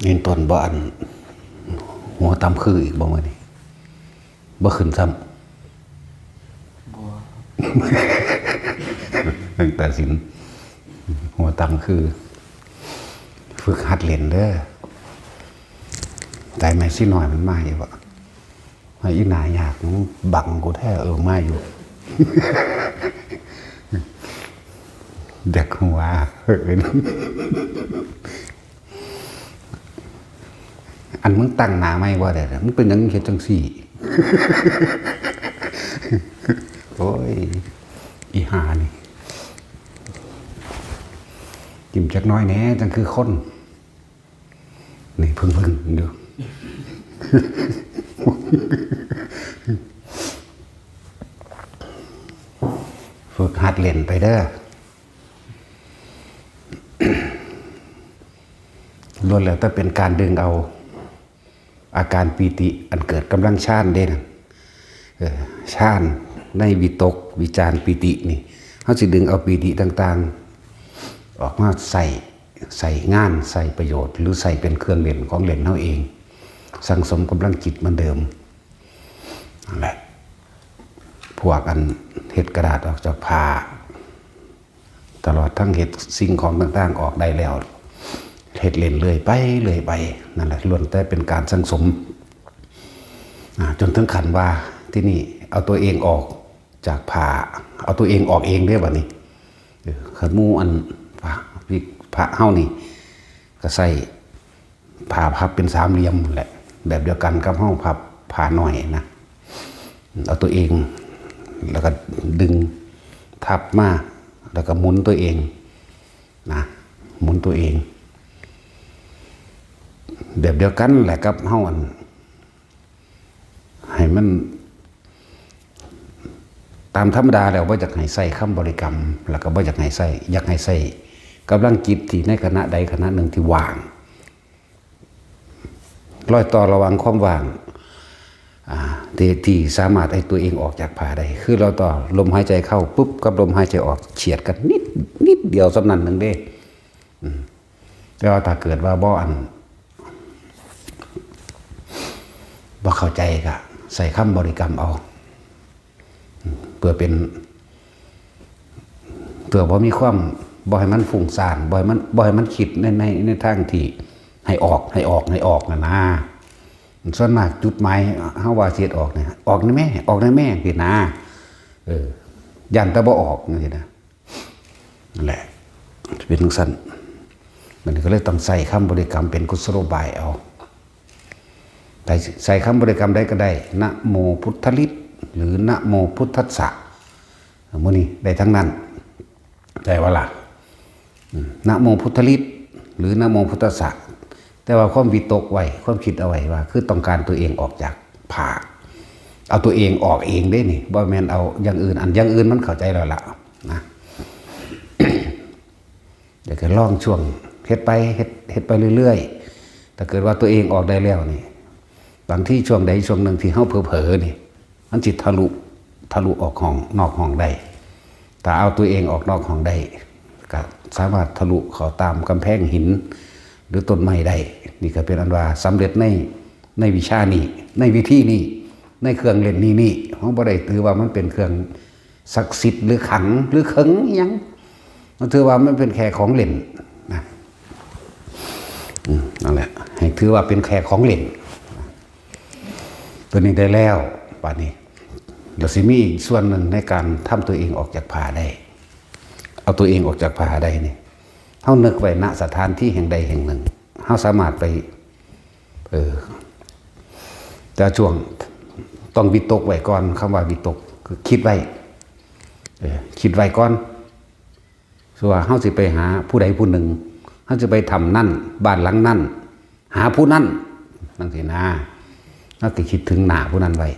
เงินต้นบ่อันหัวตำคืออีกบ่มื้อนี้บ่ขึ้นซ้ำตั้งแต่สินหัวตำคือฝึกหัดเล่นเด้อแต่แม่สิน้อยมันมาอยู่บ่ให้อีหน้ายากมันบังกูแท้มาอยู่ เด็กหัวอันมึงตั้งหนาไม่ว่าแต่มึงเป็นยังเฮ็ดจังสี่โอ้ยอีหานี่กิมจักน้อยแน่จังคือคนนี่พึ่งดูฝึกหัดเล่นไปเด้อล้วนแล้วแต่เป็นการดึงเอาอาการปีติอันเกิดกำลังฌานเด่นฌานในวิตกวิจารปีตินี่เขาสิดึงเอาปีติต่างๆออกมาใส่งานใส่ประโยชน์หรือใส่เป็นเครื่องเล่นของเล่นเขาเองสังสมกำลังจิตเหมือนเดิมนั่นแหละพวกอันเห็ดกระดาษออกจากผ้าตลอดทั้งเห็ดสิ่งของต่างๆออกได้แล้วเห็ดเล่นเรื่อยไปนั่นแหละล้วนแต่เป็นการสังสมจนถึงขันว่าที่นี่เอาตัวเองออกจากผ้าเอาตัวเองออกเองได้แบบนี้ขันมูอันผ้าเฮ้านี่ก็ใส่ผ้าพับเป็นสามเหลี่ยมแหละแบบเดียวกันกับเฮ้าพับผ้าหน่อยนะเอาตัวเองแล้วก็ดึงทับมาแล้วก็หมุนตัวเองนะหมุนตัวเองแบบเดียวกันแหละกับเฮ้าอันให้มันตามธรรมดาแล้วว่าอยากให้ใส่คำบริกรรมแล้วก็ว่าอยากให้ใส่กำลังจิตที่ในขณะใดขณะหนึ่งที่ว่างรอยต่อระหว่างความว่างที่สามารถให้ตัวเองออกจากผ้าได้คือเราต่อลมหายใจเข้าปุ๊บกับลมหายใจออกเฉียดกันนิดเดียวสำนันหนึ่งเด้แล้วถ้าเกิดว่าบ่เข้าใจก็ใส่คำบริกรรมเอาเพื่อบ่มีความบ่ให้มันฟุ้งซ่านบ่ให้มันคิดในทางที่ให้ออกนะส่วนมากจุดหมายเฮาว่าเสียดออกเนี่ยออกในแม่พี่นะยันแต่บ่ออกนี่นะนั่นแหละเป็นจังซั่นมันก็เลยต้องใส่คำบริกรรมเป็นกุศโลบายเอาแต่ใส่คำบริกรรมได้ก็ได้นะโมพุทธลิศหรือนะโมพุทธัสสะมื้อนี้ได้ทั้งนั้นได้ว่าล่ะนะโมพุทธลิศหรือนะโมพุทธัสสะแต่ว่าความวิตกไว้ความคิดเอาไว้ว่าคือต้องการตัวเองออกจากผ้าเอาตัวเองออกเองได้นี่บ่แม่นเอาอย่างอื่นอย่างอื่นมันเข้าใจแล้วล่ะนะ เดี๋ยวก็ลองช่วงเฮ็ดไปเรื่อยๆถ้าเกิดว่าตัวเองออกได้แล้วนี่บางที่ช่วงใดช่วงหนึ่งที่เฮาเผลอๆนี่มันจิตทะลุออกห้องนอกห้องได้แต่เอาตัวเองออกนอกห้องได้ก็สามารถทะลุเข้าตามกำแพงหินหรือต้นไม้ได้นี่ก็เป็นอันว่าสำเร็จในวิชานี้ในวิธีนี้ในเครื่องเล่นนี่เฮาบ่ได้ถือว่ามันเป็นเครื่องศักดิ์สิทธิ์หรือขังหรือเขิงอิหยังมันถือว่ามันเป็นแค่ของเล่นนะนั่นแหละให้ถือว่าเป็นแค่ของเล่นตัวนี้ได้แล้วป่านนี้เดี๋ยวสิมีอีกส่วนหนึ่งในการทำตัวเองออกจากผ้าได้เอาตัวเองออกจากผ้าได้นี่เฮานึกไว้ณสถานที่แห่งใดแห่งหนึ่งเฮาสามารถไปแต่ช่วงต้องวิตกไว้ก่อนคำว่าวิตกคือคิดไว้ก่อนส่วนเฮาสิไปหาผู้ใดผู้หนึ่งเฮาจะไปทำนั่นบ้านหลังนั่นหาผู้นั่นนั่นสินะเฮาก็คิดถึงหน้าผู้นั้นไว้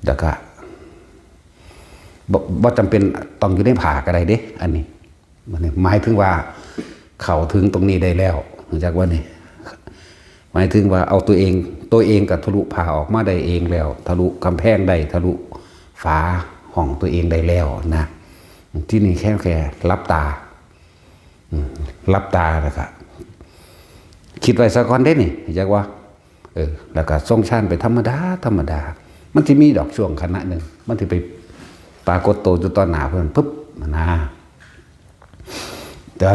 แล้วก็บ่จำเป็นต้องอยู่ในผ้าก็ได้เด้อันนี้มันหมายถึงว่าเข้าถึงตรงนี้ได้แล้วจากว่านี่หมายถึงว่าเอาตัวเองกับทะลุผ้าออกมาได้เองแล้วทะลุกำแพงได้ทะลุฝาห้องตัวเองได้แล้วนะที่นี่แค่รับตา รับตาแล้วก็คิดไว้สักก่อนได้นี่จักว่าแล้วก็ส่งชานไปธรรมดามันสิมีดอกช่วงขณะนึงมันสิไปปรากฏตัวอยู่ตอนหน้าเพิ่นปึ๊บนะแต่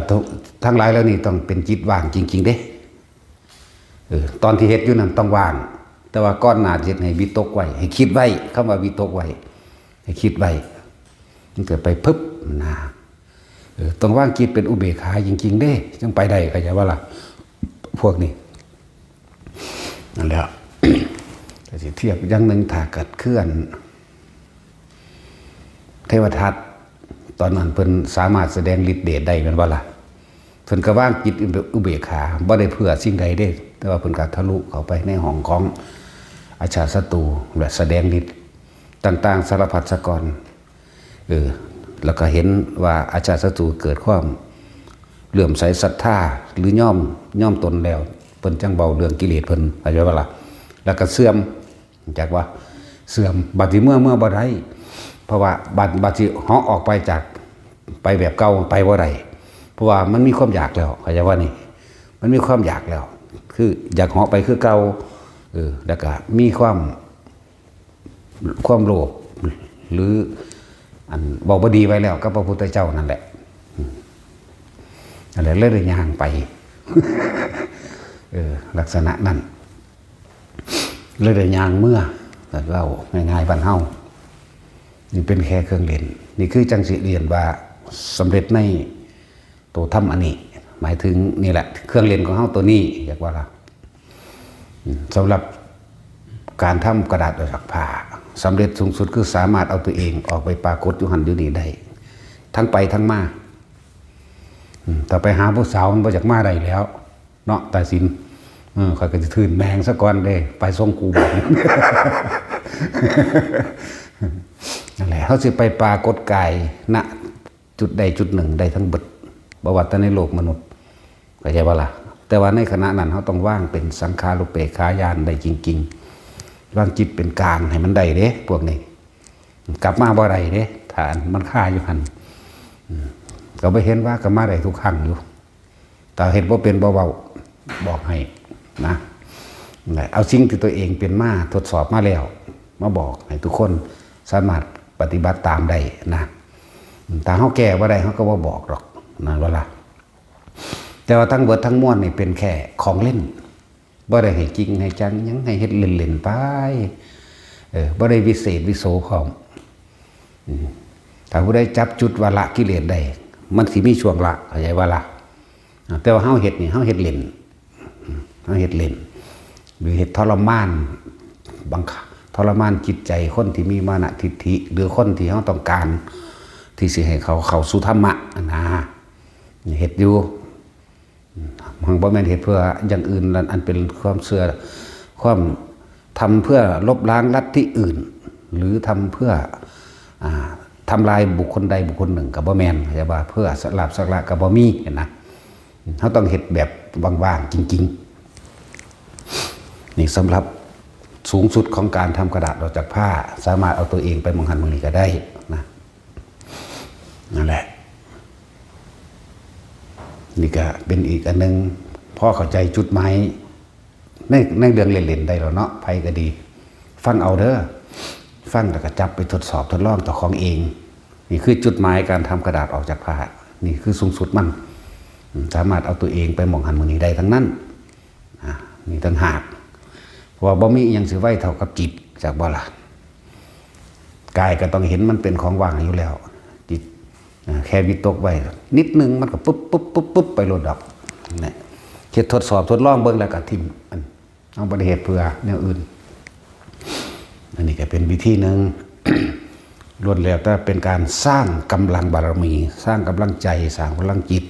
ทั้งหลายแล้วนี่ต้องเป็นจิตว่างจริงๆเด้ตอนที่เฮ็ดอยู่นั้นต้องว่างแต่ว่าก้อนหน้าเฮ็ดให้วิตกไว้ให้คิดไว้คำว่าวิตกไว้ให้คิดไว้มันเกิดไปปึ๊บนะต้องว่างจิตเป็นอุเบกขาจริงๆเด้จึงไปได้เข้าใจว่าล่ะพวกนี้นั่นแหละ แต่สิเทียบอย่างหนึ่งถ้าเกิดเคลื่อนเทวทัตตอนนั้นเพิ่นสามารถแสดงฤทธิ์เดชได้แม่นบ่ล่ะเพิ่นก็ว่างจิตอุเบกขาบ่ได้เพื่อสิ่งใดเด้แต่ว่าเพิ่นก็ทะลุเข้าไปในห้องของอาชาติศัตรูและแสดงฤทธิ์ต่างๆสารพัดสะกรแล้วก็เห็นว่าอาชาติศัตรูเกิดความเลื่อมใสศรัทธาหรือย่อมตนแล้วเพิ่นจังเบาเรื่องกิเลสเพิ่นเข้าใจบ่ล่ะแล้วก็เสื่อมจากว่าเสื่อมบัดนี้เมื่อบ่ได้เพราะว่าบัดสิเหาะออกไปจากไปแบบเก่าไปบ่ได้เพราะว่ามันมีความอยากแล้วเข้าใจว่านี่มันมีความอยากแล้วคืออยากเหาะไปคือเก่าแล้วก็มีความโลภหรืออันบอกบ่ดีไว้แล้วกับพระพุทธเจ้านั่นแหละนั่นแหละเลยย่างไป ลักษณะนั้นเลยได้ย่างเมื่อแต่เราง่ายๆบ้านเฮานี่เป็นแค่เครื่องเล่นนี่คือจังสิเรียนว่าสำเร็จในตัวธรรมอันนี้หมายถึงนี่แหละเครื่องเล่นของเฮาตัวนี้อยากว่าล่ะสำหรับการทำกระดาษออกจากผ้าสำเร็จสูงสุดคือสามารถเอาตัวเองออกไปปรากฏอยู่หันอยู่นี่ได้ทั้งไปทั้งมาแต่ไปหาผู้สาวมันบ่จากมาได้แล้วเนาะแต่สินข่อยก็จะทื่นแมงซะก่อนเด้ไปส่งกูบ่นั่นแหละเขาสิไปปรากฏกายณจุดใดจุดหนึ่งได้ทั้งเบิดบ่ว่าแต่ในโลกมนุษย์เข้าใจบ่ล่ะแต่ว่าในขณะนั้นเขาต้องว่างเป็นสังขารุปเปกขายานได้จริงๆว่างจิตเป็นกลางให้มันได้เด้พวกนี้กลับมาบ่ได้เด้ถ้ามันฆ่าอยู่หั่นก็ไปเห็นว่าก็มาได้ทุกครั้งอยู่แต่เห็นว่าเป็นเบาๆบอกให้นะเอาสิ่งที่ตัวเองเป็นมาทดสอบมาแล้วมาบอกให้ทุกคนสามารถปฏิบัติตามได้นะแต่เขาแก้ว่าได้เขาก็ว่าบอกหรอกนะเวลาแต่ว่าทั้งเบิดทั้งมวลนี่เป็นแค่ของเล่นบ่ได้ให้จริงให้จังยังให้เฮ็ดเล่นๆไปบ่ได้วิเศษวิโสพร้อมถ้าผู้ใดจับจุดว่าละกิเลสได้มันสิมีช่วงละเข้าใจว่าละแต่ว่าเฮาเฮ็ดนี่เฮาเฮ็ดเล่นเฮาเฮ็ดเล่นหรือเฮ็ดทรมานบังคับทรมานจิตใจคนที่มีมานะทิฏฐิหรือคนที่เฮาต้องการที่สิให้เขาเข้าสู่ธรรมะนะเฮ็ดอยู่มันบ่แม่นเฮ็ดเพื่ออย่างอื่นอันเป็นความเชื่อความทำเพื่อลบล้างลัทธิอื่นหรือทำเพื่อทำลายบุคคลใดบุคคลหนึ่งกับบ่แม่นแต่ว่าเพื่อสลับสักละกับบ่มีเห็นนะเขาต้องเฮ็ดแบบว่างๆจริงๆนี่สำหรับสูงสุดของการทำกระดาษออกจากผ้าสามารถเอาตัวเองไปมองหันมองนี่ก็ได้นะนั่นแหละนี่ก็เป็นอีกอันนึงพ่อเข้าใจจุดหมายในเรื่องเล่นๆได้แล้วเนาะไผก็ดีฟังเอาเด้อฟังแล้วก็จับไปทดสอบทดลองต่อของเองนี่คือจุดหมายการทำกระดาษออกจากผ้านี่คือสูงสุดมันสามารถเอาตัวเองไปมองหันมองนี่ได้ทั้งนั้นนี่ต่างหากเพราะว่าบ่มีอย่างสิไว้เท่ากับจิตจากบ่ล่ะกายก็ต้องเห็นมันเป็นของว่างอยู่แล้วจิตแค่วิตกไว้นิดนึงมันก็ปุ๊บไปโลดดอกนี่เฮ็ดทดสอบทดลองเบิ่งแล้วก็ทิ่มเอาบ่ได้เฮ็ดเพื่อแนวอื่นอันนี้ก็เป็นวิธีนึง ล้วนแล้วแต่เป็นการสร้างกำลังบารมีสร้างกำลังใจสร้างพลังจิต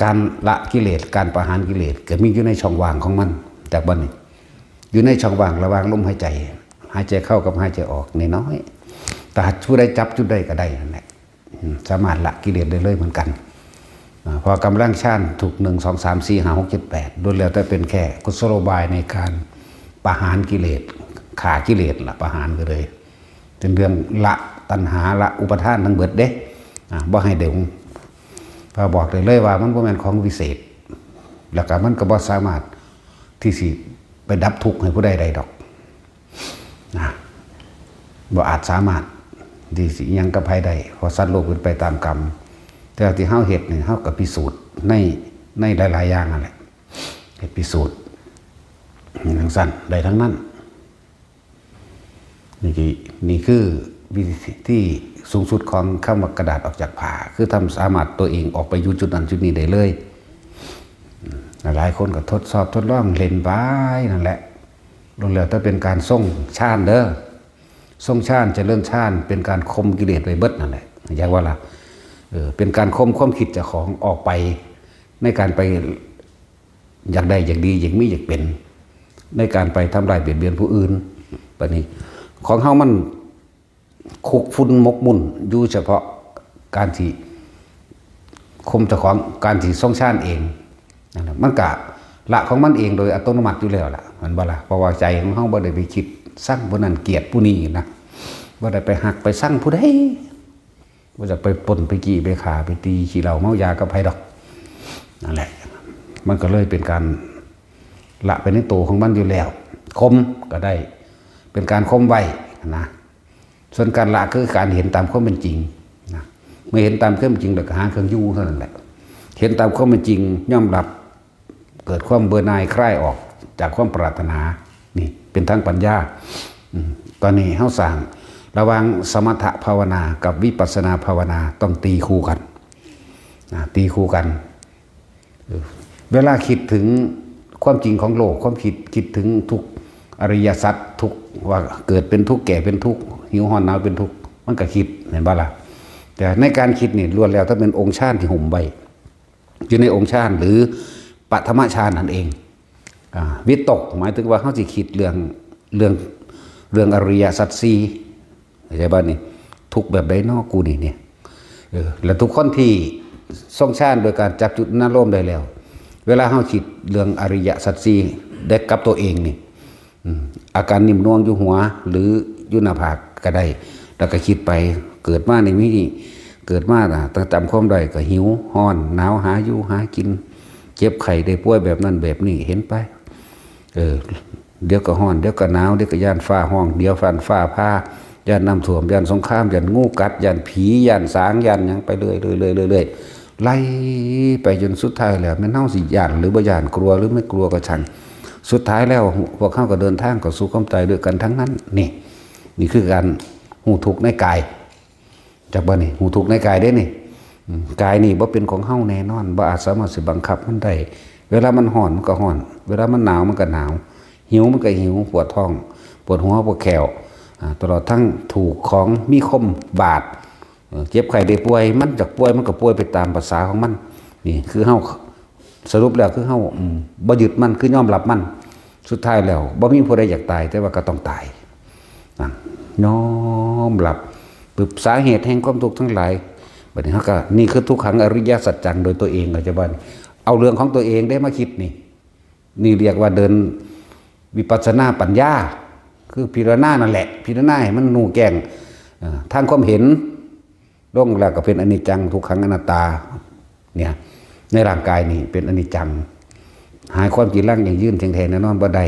การละกิเลสการประหารกิเลสก็มีอยู่ในช่องว่างของมันจากบัดนี้อยู่ในช่องว่างระหว่างลมหายใจเข้ากับหายใจออกน้อยแต่ผู้ใดจับจุดใดก็ได้นั่นแหละสามารถละกิเลสได้เลยเหมือนกันพอกำลังฌานถูก1 2 3 4 5 6 7 8ล้วนแล้วแต่เป็นแค่กุศโลบายในการประหารกิเลสขากิเลสละประหารก็เลยเป็นเรื่องละตัณหาละอุปทานทั้งเบิดเด้บ่ให้เดี๋ยว พอบอกได้เลยว่ามันบ่แม่นของวิเศษแล้วก็มันก็บ่สามารถที่สิไปดับทุกข์ให้ผู้ใดใดดอกนะบ่อาจสามารถที่สิยังกับภัยได้เพราะสัตว์โลกเป็นไปตามกรรมแต่ที่เฮาเฮ็ดนี่เฮาก็พิสูจน์ในหลายๆอย่างนั่นแหละเฮ็ดพิสูจน์ทั้งสั้นได้ทั้งนั้นนี่คือวิธีที่สูงสุดของคำว่ากระดาษออกจากผ้าคือทำสามารถตัวเองออกไปอยู่จุดนั้นจุดนี้ได้เลยหลายคนก็ทดสอบทดลองเล่นไปนั่นแหละลงแล้วถ้าเป็นการส่งชาญเด้อส่งชาญจะเลื่อนชาญเป็นการคมกิเลสไปเบิดนั่นแหละอย่างว่าล่ะเป็นการคมความคิดเจ้าของออกไปในการไปอยากได้อยากดีอยากมีอยากเป็นในการไปทำลายเบียดเบียนผู้อื่นแบบนี้ของเฮามันคุกฝุ่นมกมุ่นอยู่เฉพาะการที่คมเจ้าของการที่ส่งชาญเองนั่นมันกะละของมันเองโดยอัตโนมัติอยู่แล้วล่ะมันบ่ล่ะเพราะว่าใจของเฮาบ่ได้ไปคิดสร้างผู้นั้นเกลียดผู้นี้นะบ่ได้ไปหักไปสร้างผู้ใดบ่จะไปปล้นไปจี้ไปฆ่าไปตีขี้เหล้าเมายากับไผดอกนั่นแหละมันก็เลยเป็นการละไปในตัวของมันอยู่แล้วคมก็ได้เป็นการคมไว้นะส่วนการละคือการเห็นตามความเป็นจริงนะเมื่อเห็นตามความเป็นจริงแล้วก็หาเครื่องยู่เท่านั้นแหละเห็นตามความเป็นจริงย่อมรับเกิดความเบื่อหน่ายคลายออกจากความปรารถนานี่เป็นทั้งปัญญาตอนนี้เฮาสร้างระหว่างสมถภาวนากับวิปัสสนาภาวนาต้องตีคู่กันตีคู่กันเวลาคิดถึงความจริงของโลกความคิดถึงทุกอริยสัจทุกว่าเกิดเป็นทุกข์แก่เป็นทุกข์หิวห้อนหนาวเป็นทุกข์มันก็คิดเห็นบ่ล่ะแต่ในการคิดนี่ล้วนแล้วถ้าเป็นองค์ฌานที่ห่มไว้อยู่ในองค์ฌานหรือปัฐมฌานนั่นเองวิตกหมายถึงว่าเขาสิคิดเรื่องอริยสัจสี่เข้าใจบ้านนี่ทุกแบบใดนอกกูนี่เนี่ยแล้วทุกคนที่ทรงฌานโดยการจับจุดน่าร่มได้แล้วเวลาเขาคิดเรื่องอริยสัจสี่ได้กับตัวเองนี่อาการนิ่มนวงอยู่หัวหรืออยู่หน้าผากก็ได้แล้วก็คิดไปเกิดมาในมิติเกิดมาตั้งจำความได้ก็หิวห้อนหนาวหาอยู่หากินเจ็บไข้ได้ป่วยแบบนั้นแบบนี้เห็นไปเดี๋ยวก็ห้อนเดี๋ยวก็หนาวเดี๋ยวก็ย่านฟ้าห้องเดี๋ยวฟ้าผ้าย่านน้ำท่วมย่านสงครามย่านงูกัดย่านผีย่านสางย่านหยังไปเรื่อยไล่ไปจนสุดท้ายแล้วแม่นเฮาสิย่านหรือบ่ย่านกลัวหรือไม่กลัวก็ช่างสุดท้ายแล้วพวกเขาก็เดินทางเข้าสู่ความตายด้วยกันทั้งนั้นนี่คือการหูทุกข์ในกายจากบ่นี่หูทุกข์ในกายได้นี่กายนี่บ่เป็นของเฮาแน่นอนบ่อาจสามารถสิบังคับมันได้เวลามันร้อนมันก็ร้อนเวลามันหนาวมันก็หนาวหิวมันก็หิวปวดท้องปวดหัวปวดแขวตลอดทั้งถูกของมีคมบาดเจ็บไข้ได้ป่วยมันจากป่วยมันก็ป่วยไปตามภาษาของมันนี่คือเฮาสรุปแล้วคือเฮาบ่ยึดมันคือยอมรับมันสุดท้ายแล้วบ่มีผู้ใดอยากตายแต่ว่าก็ต้องตายยอมรับปึ๊บสาเหตุแห่งความทุกข์ทั้งหลายบัดนี้เฮาก็นี่คือทุกขังอริยสัจจังโดยตัวเองอาจารย์เอาเรื่องของตัวเองได้มาคิดนี่เรียกว่าเดินวิปัสสนาปัญญาคือพิจารณานั่นแหละพิจารณาให้มันหนูแกงทางความเห็นลงแล้วก็เป็นอนิจจังทุกขังอนัตตาเนี่ยในร่างกายนี่เป็นอนิจจังหายความจีรังอย่างยืนเทียงแทนแน่นอนบ่ได้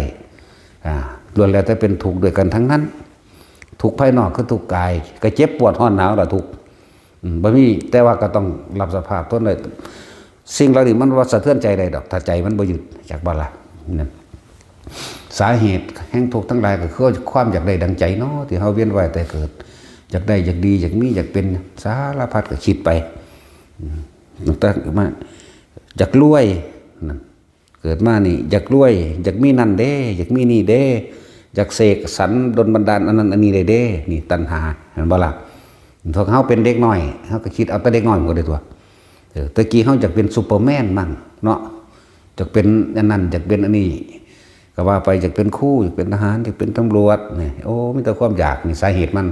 ล้วนแล้วแต่เป็นทุกข์ด้วยกันทั้งนั้นทุกข์ภายนอกคือทุกข์กายก็เจ็บปวดร้อนหนาวละทุกข์บ่มีแต่ว่าก็ต้องรับสภาพทนเลยสิ่งเหล่านี้มันว่าสะเทือนใจได้ดอกถ้าใจมันบ่หยุดจากบ่ล่ะนั่นสาเหตุแห่งทุกข์ทั้งหลายก็คือความอยากได้ดังใจเนาะที่เฮาเวียนว่ายแต่เกิดอยากได้อยากดีอยากมีอยากเป็นสารพัดก็คิดไปแต่มาอยากรวยนั่นเกิดมานี่อยากรวยอยากมีนั่นเด้อยากมีนี่เด้อยากเสกสรรดลบันดาลอันนั้นอันนี้เด้นี่ตัณหาเห็นบ่ล่ะพวกเฮาเป็นเด็กน้อยเฮาก็คิดเอาแต่เด็กน้อยมันก็ได้ตัวตะกี้เฮาอยากเป็นซูเปอร์แมนมั่งเนาะอยากเป็นอันนั้นอยากเป็นอันนี้ก็ว่าไปอยากเป็นครูอยากเป็นทหารอยากเป็นตำรวจนี่โอ้มีแต่ความอยากนี่สาเหตุมัน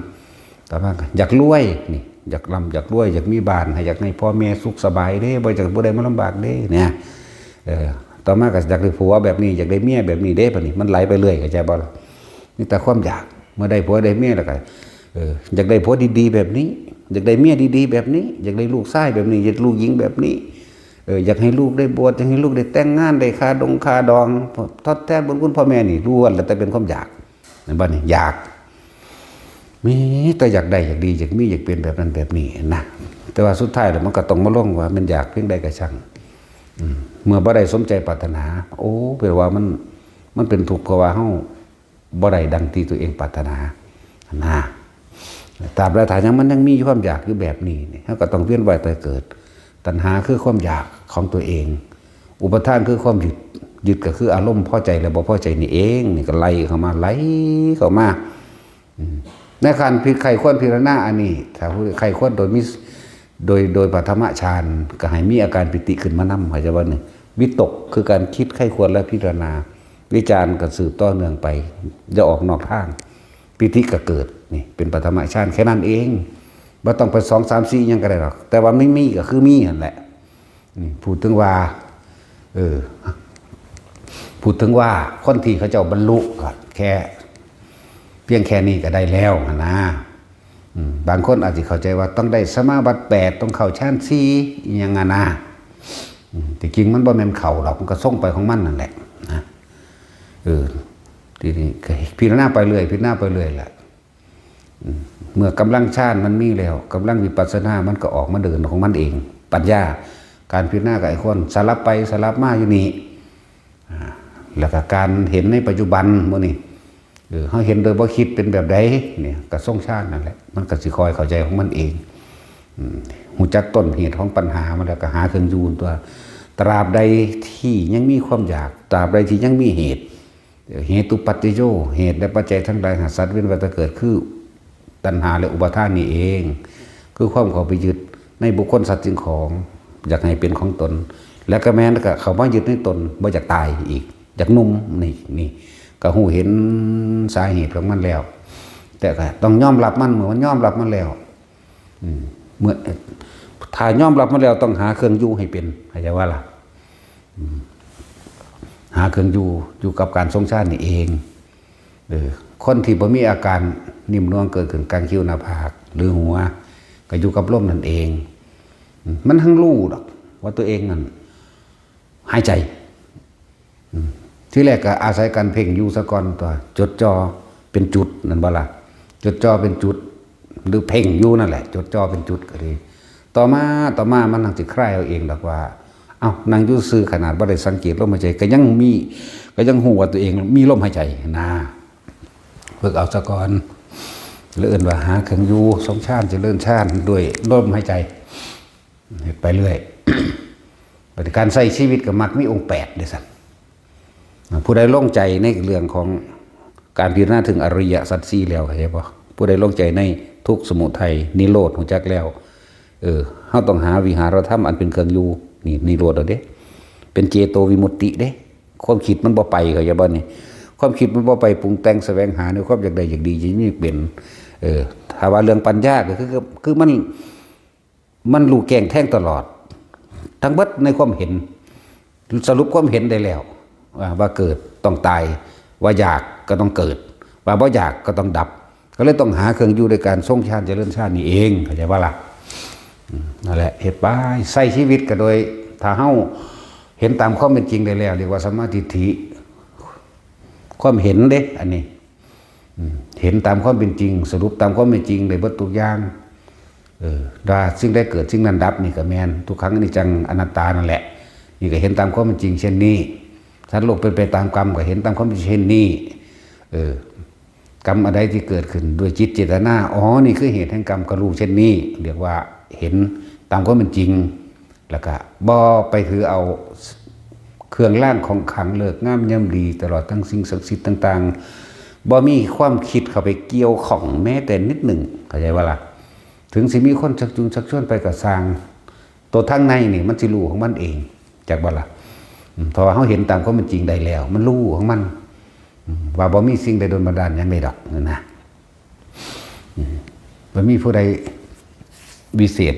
แต่ว่าอยากรวยนี่อยากร่ำอยากรวยอยากมีบ้านอยากให้พ่อแม่สุขสบายเด้บ่อยากบ่ได้มาลำบากเด้เนี่ยต่อมาก็อยากได้ผัวแบบนี้อยากได้เมียแบบนี้เด้บัดนี้มันไหลไปเรื่อยเข้าใจบ่มีแต่ความอยากเมื่อได้ผัวได้เมียแล้วก็อยากได้ผัวดีๆแบบนี้ อยากได้เมียดีๆแบบนี้อยากได้ลูกชายแบบนี้อยากลูกหญิงแบบนี้อยากให้ลูกได้บวชอยากให้ลูกได้แต่งงานได้คาดองทดแทนบุญคุณพ่อแม่นี่ล้วนแล้วแต่เป็นความอยากนั่นบ้านี่อยากมีแต่อยากได้อยากดีอยากมีอยากเป็นแบบนั้นแบบนี้นะแต่ว่าสุดท้ายแล้วมันก็ต้องมาลงว่ามันอยากเพียงใดก็ช่างเมื่อบ่ได้สมใจปรารถนาโอ้แปลว่ามันเป็นทุกข์เพราะว่าเฮาบ่ได้ดังที่ตัวเองปรารถนานะตราบใดถ้ายังมีความอยากอยู่แบบนี้เฮาก็ต้องเวียนว่ายตายเกิดตัณหาคือความอยากของตัวเองอุปทานคือความยึดก็คืออารมณ์พอใจและบ่พอใจนี่เองนี่ก็ไล่เข้ามาในการใครควรพิจารณาอันนี้ถ้าใครควรโดยปฐมฌานก็ให้มีอาการปิติขึ้นมานำเข้าใจบ่นี่วิตกคือการคิดใครควรและพิจารณาวิจารณ์ก็สืบต่อเนื่องไปอย่าออกนอกทางปิติก็เกิดนี่เป็นปฐมฌานแค่นั้นเองบ่ต้องไป2 3 4ยังก็ได้หรอกแต่ว่าไม่มีก็คือมีนั่นแหละพูดถึงว่าพูดถึงว่าคนที่เขาเจ้าบรรลุก็แค่เพียงแค่นี้ก็ได้แล้วนะบางคนอาจจะเข้าใจว่าต้องได้สมาบัติ8ต้องเข้าฌาน4อย่างนั้นนะแต่จริงมันบ่แม่นเข้าหรอกมันก็ส่งไปของมันนั่นแหละนะทีนี้พิจารณาไปเรื่อยแหละเมื่อกำลังฌานมันมีแล้วกำลังวิปัสสนามันก็ออกมาเดินของมันเองปัญญาการพิจารณากับไอ้คนสลับไปสลับมาอยู่นี่แล้วก็การเห็นในปัจจุบันมื้อนี้เขาเห็นโดยบ่คิดเป็นแบบใดเนี่ยก็ทรงฌานนั่นแหละมันก็สิคอยเข้าใจของมันเองหูจักต้นเหตุของปัญหามันแล้วก็หาเครื่องยูนตัวตราบใดที่ยังมีความอยากตราบใดที่ยังมีเหตุตุปัจจโยเหตุและปัจจัยทั้งหลายหาสัตว์เว้นวัฏเกิดคือตัณหาและอุปาทานนี่เองคือความเข้าไปยึดในบุคคลสัตว์สิ่งของอยากให้เป็นของตนแล้วก็แม้นก็เขาว่ายึดในตนบ่อยากตายอีกอยากนุ่มนี่ก็หูเห็นสาเหตุของมันแล้วแต่ก็ต้องยอมรับมันเมื่อมันยอมรับมันแล้วเมื่อถ้ายอมรับมันแล้วต้องหาเครื่องอยู่ให้เป็นเข้าใจว่าล่ะหาเครื่องอยู่กับการทรงฌานนี่เองคนที่บ่มีอาการนิ่มนวลเกิดขึ้นกลางคิ้วหน้าผากหรือหัวก็อยู่กับลมนั่นเองมันทั้งรู้ดอกว่าตัวเองนั่นหายใจที่แรกก็อาศัยการเพ่งอยู่ซะก่อนตัวจดจ่อเป็นจุดนั่นบ่ล่ะจดจ่อเป็นจุดหรือเพ่งอยู่นั่นแหละจดจ่อเป็นจุดก็เลยต่อมามันนั่งสิคลายเอาเองดอกว่านั่งอยู่ซื่อขนาดบ่ได้สังเกตลมหายใจก็ยังฮู้ว่าตัวเองมีลมหายใจนะฝึกเอาซะก่อนแล้วเอิ้นว่าหาเครื่องอยู่ทรงฌานเจริญฌานด้วยลมหายใจไปเรื่อยปฏิการใช้ชีวิตก็มักมีองค์8ด้วยซ้ำผู้ใดลงใจในเรื่องของการพิจารณาถึงอริยสัจ4แล้วเข้าใจบ่ผู้ใดลงใจในทุกข์สมุทัยนิโรธรู้จักแล้วเฮาต้องหาวิหารธรรมอันเป็นเครื่องอยู่นี่นิโรธเอาเด้เป็นเจโตวิมุตติเด้ความคิดมันบ่ไปเข้าใจบ่นี่ความคิดมันบ่ไปปรุงแต่งแสวงหาในความอยากได้อยากดียิ่งเป็นถ้าว่าเรื่องปัญญาก็คือมันรู้แก้งแท่งตลอดทั้งเบิดในความเห็นสรุปความเห็นได้แล้วว่าเกิดต้องตายว่าอยากก็ต้องเกิดว่าบ่อยากก็ต้องดับก็เลยต้องหาเครื่องอยู่ในการทรงฌานเจริญฌานนี่เองเข้าใจว่าล่ะนั่นแหละเฮ็ดไปใช้ชีวิตก็โดยถ้าเฮาเห็นตามความเป็นจริงได้แล้วเรียกว่าสัมมาทิฏฐิความเห็นเด้อันนี้เห็นตามความเป็นจริงสรุปตามความเป็นจริงได้เบิดทุกอย่างว่าสิ่งได้เกิดสิ่งนั้นดับนี่ก็แม่นทุกครั้งนี่จังอนัตตานั่นแหละนี่ก็เห็นตามความเป็นจริงเช่นนี้สัตว์โลกเป็นไปตามกรรมก็เห็นตามความเป็นเช่นนี้กรรมอะไรที่เกิดขึ้นด้วยจิตเจตนานี่คือเหตุแห่งกรรมก็รู้เช่นนี้เรียกว่าเห็นตามความเป็นจริงแล้วก็บ่ไปถือเอาเครื่องร่างของขังเลิกงามย่ำดีตลอดทั้งสิ่งศักดิ์สิทธิ์ต่างๆบ่มีความคิดเข้าไปเกี่ยวข้องแม้แต่นิดหนึ่งเข้าใจว่าล่ะถึงสิมีคนชักจูงชักชวนไปกับสร้างตัวทั้งในนี่มันสิรู้ของมันเองจากบ่ล่ะเพราะว่าเขาเห็นตามความเป็นจริงได้แล้วมันรู้ของมันว่าบ่มีสิ่งใดโดนบันดาลอย่างใดดอกนะบ่มีผู้ใดวิเศษ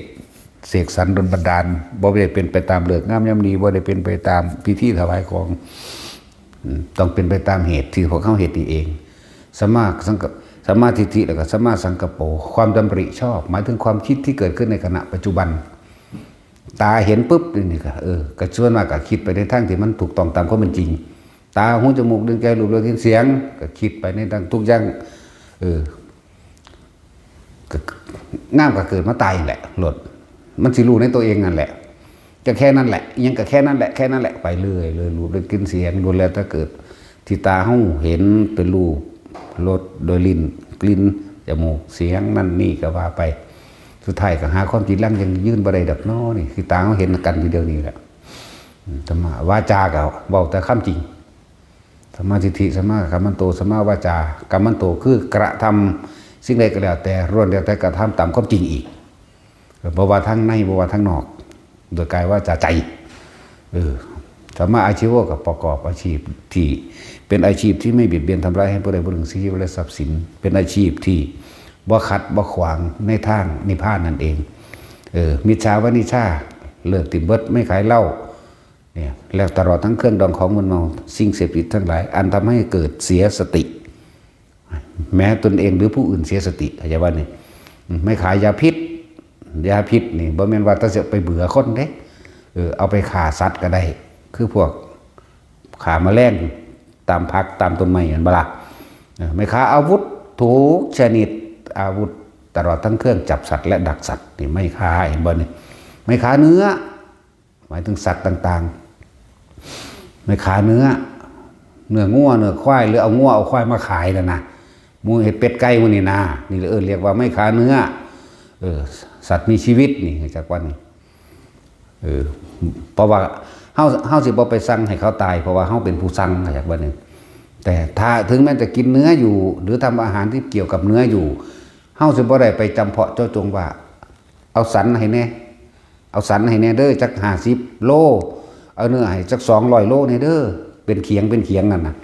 เสกสรรโดนบันดาลบ่ได้เป็นไปตามเลิกงามยามดีบ่ได้เป็นไปตามพิธีถวายของต้องเป็นไปตามเหตุที่พวกเขาเหตุนี่เอง สัมมาทิฏฐิแล้วก็สัมมาสังกัปโปความดำริชอบหมายถึงความคิดที่เกิดขึ้นในขณะปัจจุบันตาเห็นปุ๊บนี่ก็กระชวนมากก็คิดไปในทางที่มันถูกต้องตามความเป็นจริงตาหูจมูกลิ้นกายรูปรสกลิ่นเสียงก็คิดไปในทางทุกอย่างงามก็เกิดมาตายแหละหลดมันสิรู้ในตัวเองนั่นแหละจะแค่นั้นแหละยังก็แค่นั้นแหละแค่นั้นแหละไปเรื่อยเลยรูปรสกลิ่นเสียงดูแลถ้าเกิดที่ตาหูเห็นเป็นรูปรสโดยลิ้นกลิ่นจมูกเสียงนั่นนี่ก็ว่าไปสุดท้ายก็หาความจริงลังยังยื่นบ่ได้ดับน้อนี่คือตาเขาเห็นกันทีเดียวนี้แหละธรรมะวาจาก็เว้าแต่คำจริงสัมมาทิฏฐิสัมมากัมมันโตสัมมาวาจากัมมันโตคือกระทำสิ่งใดก็แล้วแต่ล้วนแล้วแต่กระทำตามความจริงอีกบ่ว่าทั้งในบ่ว่าทั้งนอกโดยกายว่าจาใจสัมมาอาชีวะกับประกอบอาชีพที่เป็นอาชีพที่ไม่เบียดเบียนทำร้ายให้ผู้ใดผู้หนึ่งชีวิตและทรัพย์สินเป็นอาชีพที่บ่ขัดบ่ขวางในทางนิพพานนั่นเองมิจฉาวานิชาเลิกติดเบิดไม่ขายเหล้าเนี่ยแล้วตลอดทั้งเครื่องดองของมึนเมาสิ่งเสพติดทั้งหลายอันทำให้เกิดเสียสติแม้ตนเองหรือผู้อื่นเสียสติเข้าใจว่านี่ไม่ขายยาพิษนี่บ่แม่นว่าถ้าจะไปเบื่อคนเด้เอาไปฆ่าสัตว์ก็ได้คือพวกฆ่าแมลงตามผักตามต้นไม้อันบ่ล่ะไม่ฆ่าอาวุธทุกชนิดอาวุธตลอดทั้งเครื่องจับสัตว์และดักสัตว์นี่ไม่ฆ่าเห็นบ่นี่ไม่ฆ่าเนื้อหมายถึงสัตว์ต่างๆไม่ฆ่าเนื้องัวเนื้อควายหรือเอางัวเอาควายมาขายแล้วนะหมูเห็ดเป็ดไก่พวกนี้นะนี่เรียกว่าไม่ฆ่าเนื้อสัตว์มีชีวิตนี่จากวันนี้เพราะว่าเฮาสิบ่ไปสั่งให้เขาตายเพราะว่าเฮาเป็นผู้สั่งจากวันนี้แต่ถ้าถึงแม้จะกินเนื้ออยู่หรือทำอาหารที่เกี่ยวกับเนื้ออยู่เฮาสิบ่ได้ไปจำเพาะเจาะจงว่าเอาสันให้แน่เอาสันให้แน่เด้อจัก50 โลเอาเนื้อให้จัก200 โลแน่เด้อเป็นเขียงนั่นน่ะ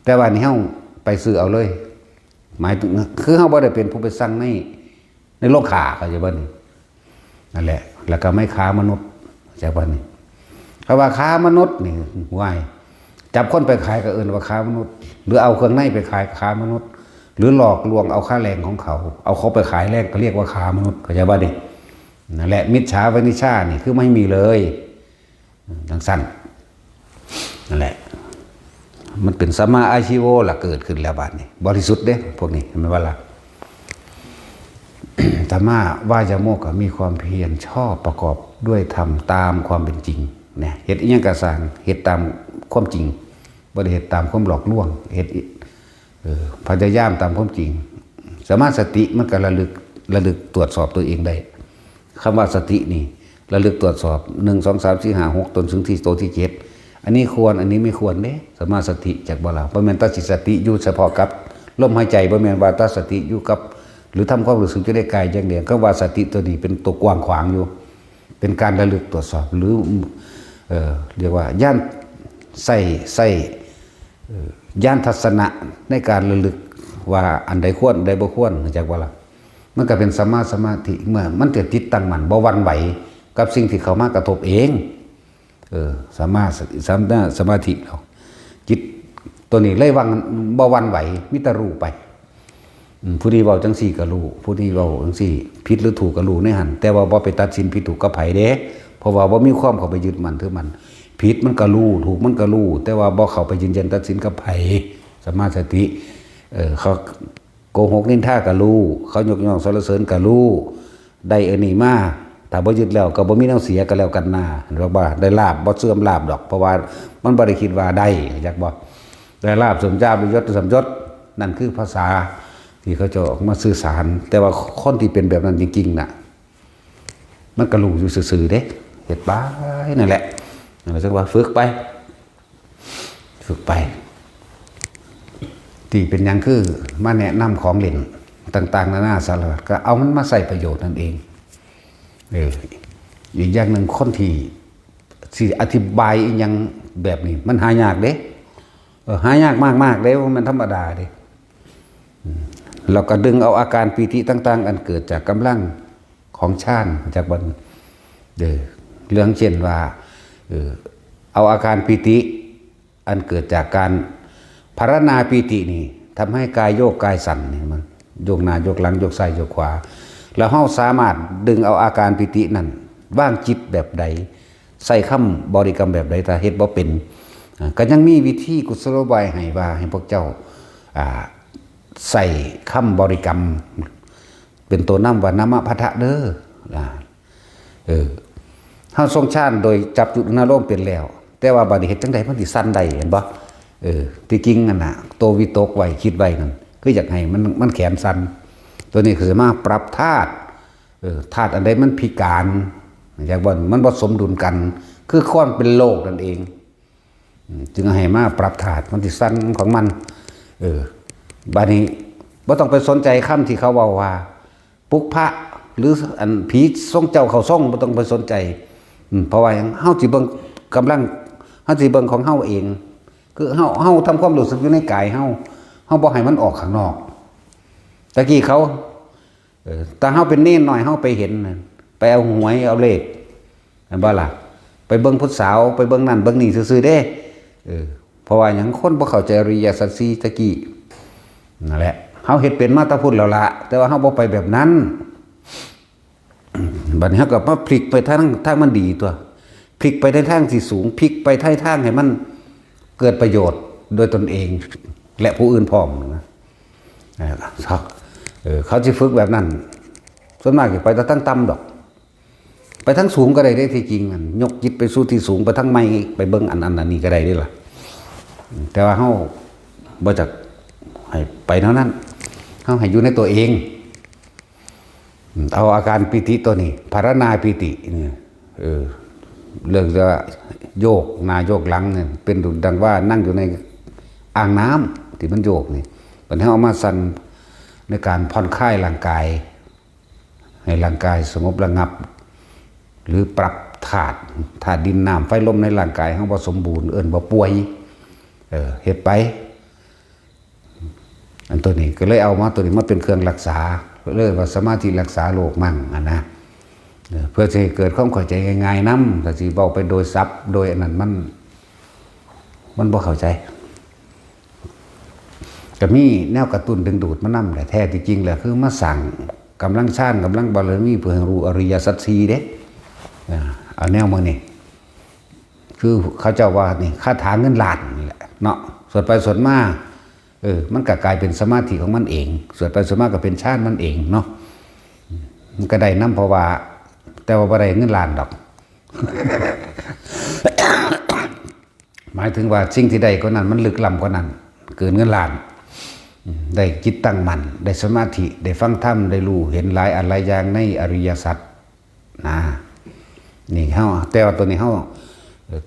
แต่ว่านี่เฮาไปซื้อเอาเลยหมายถึงคือเฮาบ่ได้เป็นผู้ไปสั่งในโลกขาเข้าใจบ่นี่นั่นแหละแล้วก็ไม่ค้ามนุษย์จากบ่นี่เพราะว่าค้ามนุษย์นี่ว่ายจับคนไปขายก็เอิ้นว่าค้ามนุษย์หรือเอาเครื่องในไปขายค้ามนุษย์หรือหลอกลวงเอาค่าแรงของเขาเอาเขาไปขายแลกก็เรียกว่าค้ามนุษย์เข้าใจบ่นี่นั่นแหละมิจฉาวานิชานี่คือไม่มีเลยทั้งสั้นนั่นแหละมันเป็นสัมมาอาชีวะล่ะเกิดขึ้นแล้วบัดนี้บริสุทธิ์เด้พวกนี้เห็นไหมว่าล่ะ ธรรมะวายโมกข์มีความเพียรชอบประกอบด้วยธรรมตามความเป็นจริงเนี่ยเฮ็ดอีหยังก็สร้างเฮ็ดตามความจริงบ่ได้เฮ็ดตามความหลอกลวงเฮ็ดพยายามตามความจริงสมาสติมันก็ระลึกตรวจสอบตัวเองได้คำว่าสตินี่ระลึกตรวจสอบ1 2 3 4 5 6จนถึงที่ตัวที่7อันนี้ควรอันนี้ไม่ควรเด้สมาสติจากบ่ล่ะบ่แม่นตัดสติอยู่เฉพาะกับลมหายใจบ่แม่นว่าตัดสติอยู่กับหรือทำความรู้สึกจะได้กายอย่างเดียวก็ว่าสติตัวนี้เป็นตัวกว้างขวางอยู่เป็นการระลึกตรวจสอบหรือเรียกว่าย่านใส่ย่านทัศนะในการระลึกว่าอันใดควรอันใดบ่ควรจากว่าล่ะมันก็เป็นสมาธิเมื่อมันเกิดจิตตั้งมั่นบ่หวั่นไหวกับสิ่งที่เข้ามากระทบเองสมาธิเราจิตตัวนี้เลยวังบ่หวั่นไหวมิตรรู้ไปผู้ที่เว้าจังซี่ก็รู้ผู้ที่เว้าจังซี่ผิดหรือถูกก็รู้ในหันแต่ว่าบ่ไปตัดสินผิดถูกกับไผเด้เพราะว่าบ่มีความเข้าไปยึดมั่นถือมันผิดมันก็รู้ถูกมันก็รู้แต่ว่าบ่เข้าไปยืนยันตัดสินกับไผสมาธิเขาโกหกนินทาก็รู้เขายกย่องสรรเสริญก็รู้ได้อันนี้มาถ้าบ่ยึดแล้วก็บ่มีแนวเสียก็แล้วกันนะเรียกว่าได้ลาภบ่เสื่อมลาภดอกเพราะว่ามันบ่ได้คิดว่าได้อยากบ่ได้ลาภสมญาบยศสมยศนั่นคือภาษาที่เขาจะออกมาสื่อสารแต่ว่าคนที่เป็นแบบนั้นจริงๆน่ะมันก็รู้อยู่ซื่อๆเด้เฮ็ดไปนั่นแหละนั่นแหละจังว่าฝึกไปที่เป็นหยังคือมาแนะนำของเล่นต่างๆนานาสารพัดก็เอามันมาใส่ประโยชน์นั่นเองอีกอย่างหนึ่งคนที่สิอธิบายอีกอย่างแบบนี้มันหายากเด้หายากมากๆเด้มันธรรมดาเด้เราก็ดึงเอาอาการปีติต่างๆอันเกิดจากกำลังของฌานจากบนเรื่องเช่นว่าเอาอาการปีติอันเกิดจากการภารนาปีตินี่ทำให้กายโยกกายสั่นนี่มัน โยกหน้าโยกหลังโยกซ้ายโยกขวาแล้วเฮาสามารถดึงเอาอาการปิตินั้นว่างจิตแบบใดใส่คำบริกรรมแบบใดถ้าเฮ็ดบ่เป็นก็ยังมีวิธีกุศโลบายให้ว่าให้พวกเจ้าใส่คำบริกรรมเป็นตัวนำว่านะมะพะทะเด้อเฮาทรงฌานโดยจับจุดอารมณ์เป็นแล้วแต่ว่าบัดนี้เฮ็ดจังได๋มันสิสั่นได้เห็นบ่ที่จริงนั่นน่ะตัววิตกไว้คิดไว้นั่นคืออยากให้มันแขนสั่นตัวนี้คือมาปรับธาตุธาตุอันใดมันพิการอย่างบ่มันบ่สมดุลกันคือความเป็นโลกนั่นเองจึงให้มาปรับธาตุมันสิสั่นของมันบัดนี้บ่ต้องไปสนใจคำที่เขาเว้าว่าปุกพระหรืออันผีทรงเจ้าเขาทรงบ่ต้องไปสนใจเพราะว่าหยังเฮาสิเบิ่งกำลังเฮาสิเบิ่งของเฮาเองคือเฮาทำความรู้สึกอยู่ในกายเฮาบ่ให้มันออกข้างนอกตะกี้เขาแต่เฮาเป็นเน้นหน่อยเฮาไปเห็นไปเอาหวยเอาเลขเห็นบ่ล่ะไปเบิ่งผู้สาวไปเบิ่งนั่นเบิ่งนี่ซื่อๆเด้เพราะว่าหยังคนบ่เข้าใจอริยสัจสี่ตะกี้นั่นแหละเฮาเฮ็ดเป็นมาแตะพุ่นแล้วล่ะแต่ว่าเฮาบ่ไปแบบนั้นบัดนี้เฮาก็มาพลิกไปทางมันดีตัวพลิกไปในทางที่สูงพลิกไปทางให้มันเกิดประโยชน์โดยตนเองและผู้อื่นพร้อมนะเขาจะฝึกแบบนั้นส่วนมากจะไปแต่ทั้งต่ำดอกไปทั้งสูงก็ได้ที่จริงมันยกจิตไปสู่ที่สูงไปทั้งไม่ไปเบิ้งอันนี้ก็ได้ด้วยล่ะแต่ว่าเขาบ่จักให้ไปเท่านั้นเขาให้อยู่ในตัวเองเอาอาการปิติตัวนี้ภารณาปิติเนี่ยเรื่องจะโยกหน้าโยกหลังเนี่ยเป็นดุจดังว่านั่งอยู่ในอ่างน้ำที่มันโยกนี่ปัญหาเอามาสั่นในการผ่อนคลายร่างกายให้ร่างกายสงบระงับหรือปรับธาตุดินน้ำไฟลมในร่างกายให้บ่สมบูรณ์บ่ป่วยเฮ็ดไปอันตัวนี้ก็เลยเอามาตัวนี้มาเป็นเครื่องรักษาเลยว่าสมาธิรักษาโรคมั่งนะเพื่อจะให้เกิดความเข้าใจง่ายๆนำถ้าสิเว้าไปโดยศัพท์โดยอันนั้นมันบ่เข้าใจก็มีแนวกระตุ้นดึงดูดมานำแต่แท้ที่จริงแหละคือมาสั่งกำลังฌานกำลังบารมีเพื่อให้รู้อริยสัจสี่เด้เอาแนวมานี่คือเขาเจ้าว่านี่คาถาเงินล้านนี่แหละเนาะสวดไปสวดมามันก็กลายเป็นสมาธิของมันเองสวดไปสวดมาก็เป็นฌานมันเองเนาะมันก็ได้นำเพราะว่าแต่ว่าบ่ได้เงินล้านดอก หมายถึงว่าสิ่งที่ได้กว่านั้นมันลึกล้ำกว่านั้นเกินเงินล้านได้จิตตั้งมั่นได้สมาธิได้ฟังธรรมได้รู้เห็นหลายอะไรอย่างในอริยสัจนะนี่เฮาแต่ว่าตัวนี้เฮา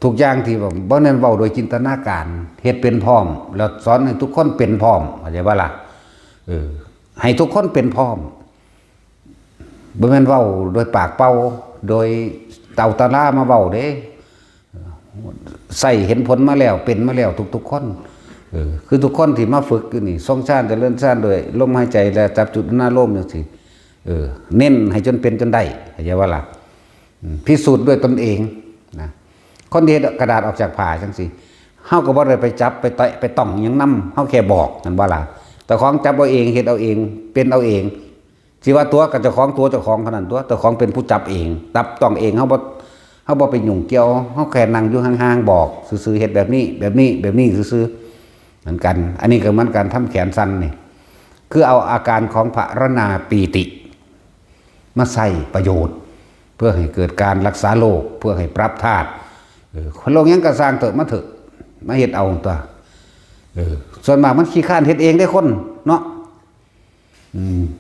ทุกอย่างที่บ่แม่นเว้าโดยจินตนาการเฮ็ดเป็นพร้อมแล้วสอนให้ทุกคนเป็นพร้อมเข้าใจบ่ล่ะให้ทุกคนเป็นพร้อมบ่แม่นเว้าโดยปากเป่าโดยเต่าตะล่ามาเว้าเด้ใส่เห็นผลมาแล้วเป็นมาแล้วทุกๆคนคือทุกคนที่มาฝึกอยู่นี่ทรงฌานเจริญฌานโดยลมหายใจและจับจุดหน้าลมจังซี่เน้นให้จนเป็นจนได้เข้าใจว่าล่ะพิสูจน์ด้วยตนเองนะคนที่กระดาษออกจากผ่าจังซี่เฮาก็บ่ได้ไปจับไปเตะไปต้องหยังนำเฮาแค่บอกนั่นว่าล่ะแต่ของจับเอาเองเฮ็ดเอาเองเป็นเอาเองสิว่าตัวกับเจ้าของตัวเจ้าของเท่านั้นตัวเจ้าของเป็นผู้จับเองจับต้องเองเฮาบ่ไปยุ่งเกี่ยวเฮาแค่นั่งอยู่ห่างๆบอกซื่อๆเฮ็ดแบบนี้ซื่อๆเหมือนกันอันนี้ก็เหมือนกันทำแขนสั้นนี่คือเอาอาการของภารณาปีติมาใส่ประโยชน์เพื่อให้เกิดการรักษาโรคเพื่อให้ปรับธาตุคนโลกยังกระสร้างเถอะมาเถอะมาเฮ็ดเอาตัวส่วนมากมันขี้ข้านเฮ็ดเองได้คนเนาะ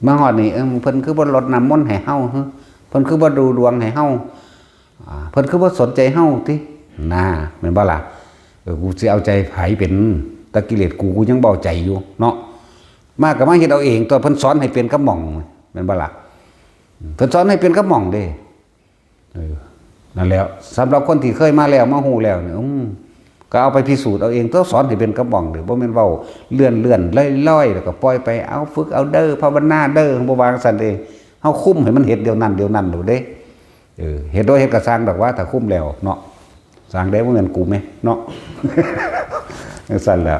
มาฮอดนี่เพิ่นคือบ่รดน้ำมนต์ให้เฮาเพิ่นคือบ่ดูดวงให้เฮาเพิ่นคือบ่สนใจเฮาติน่าแม่นบ่ล่ะกูสิเอาใจไผเป็นตะกิเลสกูยังเบาใจอยู่เนาะมาก็มาเฮ็ดเอาเองตัวเพิ่นสอนให้เป็นกระหม่องแม่นบ่ล่ะเพิ่นสอนให้เป็นกระหม่องเด้นั่นแล้วสำหรับคนที่เคยมาแล้วมาฮู้แล้วเนี่ยก็เอาไปพิสูจน์เอาเองต้องสอนให้เป็นกระหม่องเด้อบ่แม่นเว้าเลื่อนๆล่อยๆแล้วก็ปล่อยไปเอาฝึกเอาเด้อภาวนาเด้อบ่วางซั่นเด้เฮาคุมให้มันเฮ็ดเดี๋ยวนั้นเดี๋ยวเด้เฮ็ดโดยเฮ็ดก็สร้างดอกว่าถ้าคุมแล้วเนาะสร้างได้บ่แม่นกูแม่เนาะ สั่นแล้ว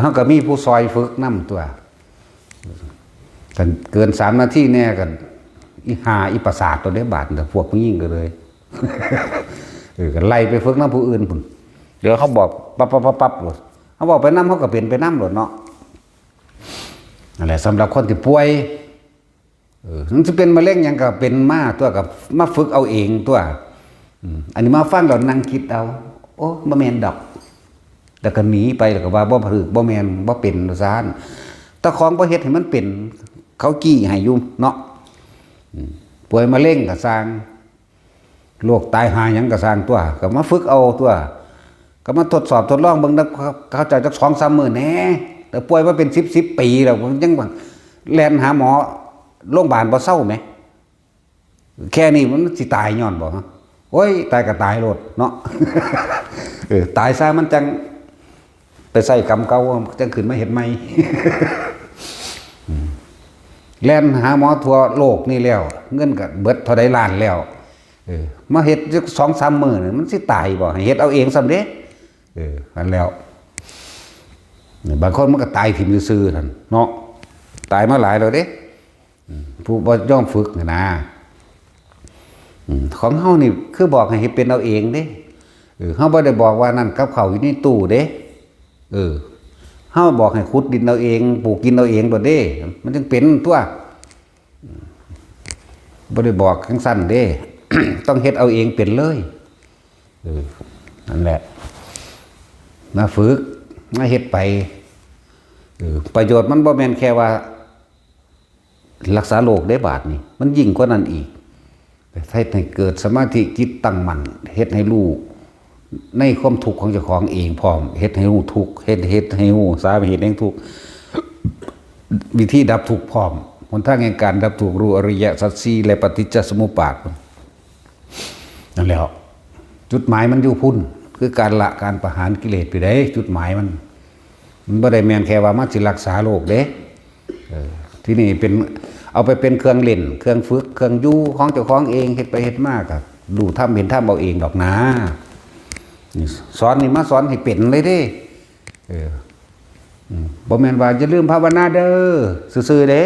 เฮาก็มีผู้ซอยฝึกนำตัว กันเกิน3 นาทีแน่กันอีประสาทตัวได้บาดแต่พวกผู้หญิงก็เลยกันไล่ไปฝึกน้ำผู้อื่นพุ่นเดี๋ยวเขาบอกปั๊บหมดเขาบอกไปน้ำเขาก็เป็นไปน้ำหมดเนาะอะไรสำหรับคนที่ป่วยมันจะเป็นมะเร็งยังก็เป็นมาตัวกับมาฝึกเอาเองตัวอันนี้มาฟังเรานั่งคิดเอาโอ้บ่แม่นดอกแล้วก็หนีไปแล้วก็ว่าบ่ผึกบ่แม่นบ่เป็นซานตะของบ่เฮ็ดให้มันเป็นเขากี้ให้อยู่เนาะป่วยมะเร็งก็สร้างโรคตายหาหยังก็สร้างตัวก็มาฝึกเอาตัวก็มาทดสอบทดลองเบิ่งเข้าใจจัก 2-3 มื้อแน่แต่ป่วยมาเป็น10 ปีแล้วยังแล่นหาหมอโรงพยาบาลบ่เศร้าไหมแค่นี้มันสิตายย้อนบ่ฮะโอ้ยตายก็ตายโลดเนาะ ตายซะมันจังไปใส่กรรมเก่าจังขึ้นมาเฮ็ดใหม่ แล่นหาหมอทั่วโลกนี่แล้วเงินก็เบิดเท่าใดล้านแล้วมาเฮ็ดจัก 2-3 มื้อนี่มันสิตายบ่ให้เฮ็ดเอาเองซำเด้อันแล้วบางคนมันก็ตายถิ่มซื่อๆนั่นเนาะตายมาหลายแล้วเด้ผู้บ่ยอมฝึกนะของเฮานี่คือบอกให้เป็นเอาเองเด้เฮาบ่ได้บอกว่านั่นกับเขาอยู่ในตู้เด้เฮาบอกให้ขุดดินเอาเองปลูกกินเอาเองบ่เด้มันจึงเป็นตัวบ่ได้บอกจังซั่นเด้ ต้องเฮ็ดเอาเองเป็นเลยนั่นแหละมาฝึกมาเฮ็ดไปประโยชน์มันบ่แม่นแค่ว่ารักษาโรคได้บาดนี่มันยิ่งกว่านั้นอีกเฮ็ดให้เกิดสมาธิจิตตั้งมั่นเฮ็ดให้รู้ในความทุกข์ของเจ้าของเองพร้อมเฮ็ดให้รู้ทุกข์เฮ็ดให้รู้สาเหตุแห่งทุกข์วิธีดับทุกข์พร้อมหนทางแห่งการดับทุกข์รู้อริยสัจสี่และปฏิจจสมุปบาทนั่นแหละจุดหมายมันอยู่พุ่นคือการละการประหารกิเลสไปได้จุดหมายมันบ่ได้แม่นแค่ว่ามันสิรักษาโรคเด้ที่นี่เป็นเอาไปเป็นเครื่องเล่นเครื่องฝึกเครื่องอยู่ของเจ้าของเองเฮ็ดไปเฮ็ดมากอะดูทำเห็นทำเอาเองดอกนะนี่สอนนี่มาสอนให้เป็นเลยเด้บ่แม่นว่าอย่าลืมภาวนาเด้อซื่อๆเด้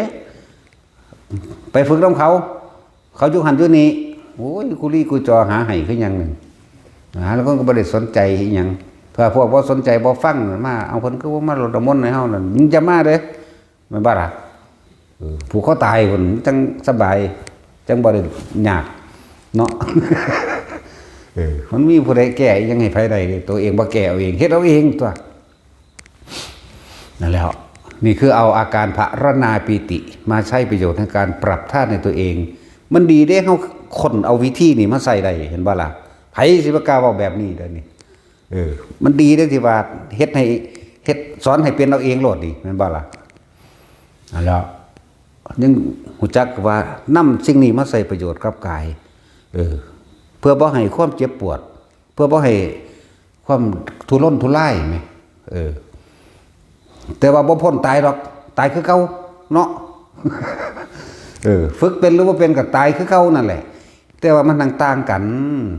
ไปฝึกนำเขาอยู่หันอยู่นี่โอ้ยกุลีกุจอหาให้คือหยังนึงแล้วก็บ่ได้สนใจอีหยังถ้าพวกบ่สนใจบ่ฟังมาเอาเพิ่นคือบ่มารดน้ำมนต์ให้เฮานั่นมึงจะมาเด้อแม่นบ่ล่ะผู้เขาตายเพิ่นจังสบายจังบ่ได้ยากเนาะ มันมีผู้ใดแก้ยังให้ไผได้ตัวเองบ่แก้เอาเองเฮ็ดเอาเองตัวนั่นแหละนี่คือเอาอาการภรณาปีติมาใช้ประโยชน์ในการปรับธาตุในตัวเองมันดีเด้เฮาคนเอาวิธีนี่มาใส่ได้เห็นบ่ล่ะไผสิบ่กล้าเว้าแบบนี้เด้อนี่มันดีเด้ที่ว่าเฮ็ดสอนให้เป็นเอาเองโลดนี่แม่นบ่ล่ะนั่นแหละยังหูจักว่านำสิ่งนี้มาใส่ประโยชน์กับกายเพื่อบ่ให้ความเจ็บปวดเพื่อบ่ให้ความทุรนทุรายไหมแต่ว่าบ่พ้นตายหรอกตายคือเก่าเนาะ ฝึกเป็นหรือบ่เป็นก็ตายคือเก่านั่นแหละแต่ว่ามันต่างกัน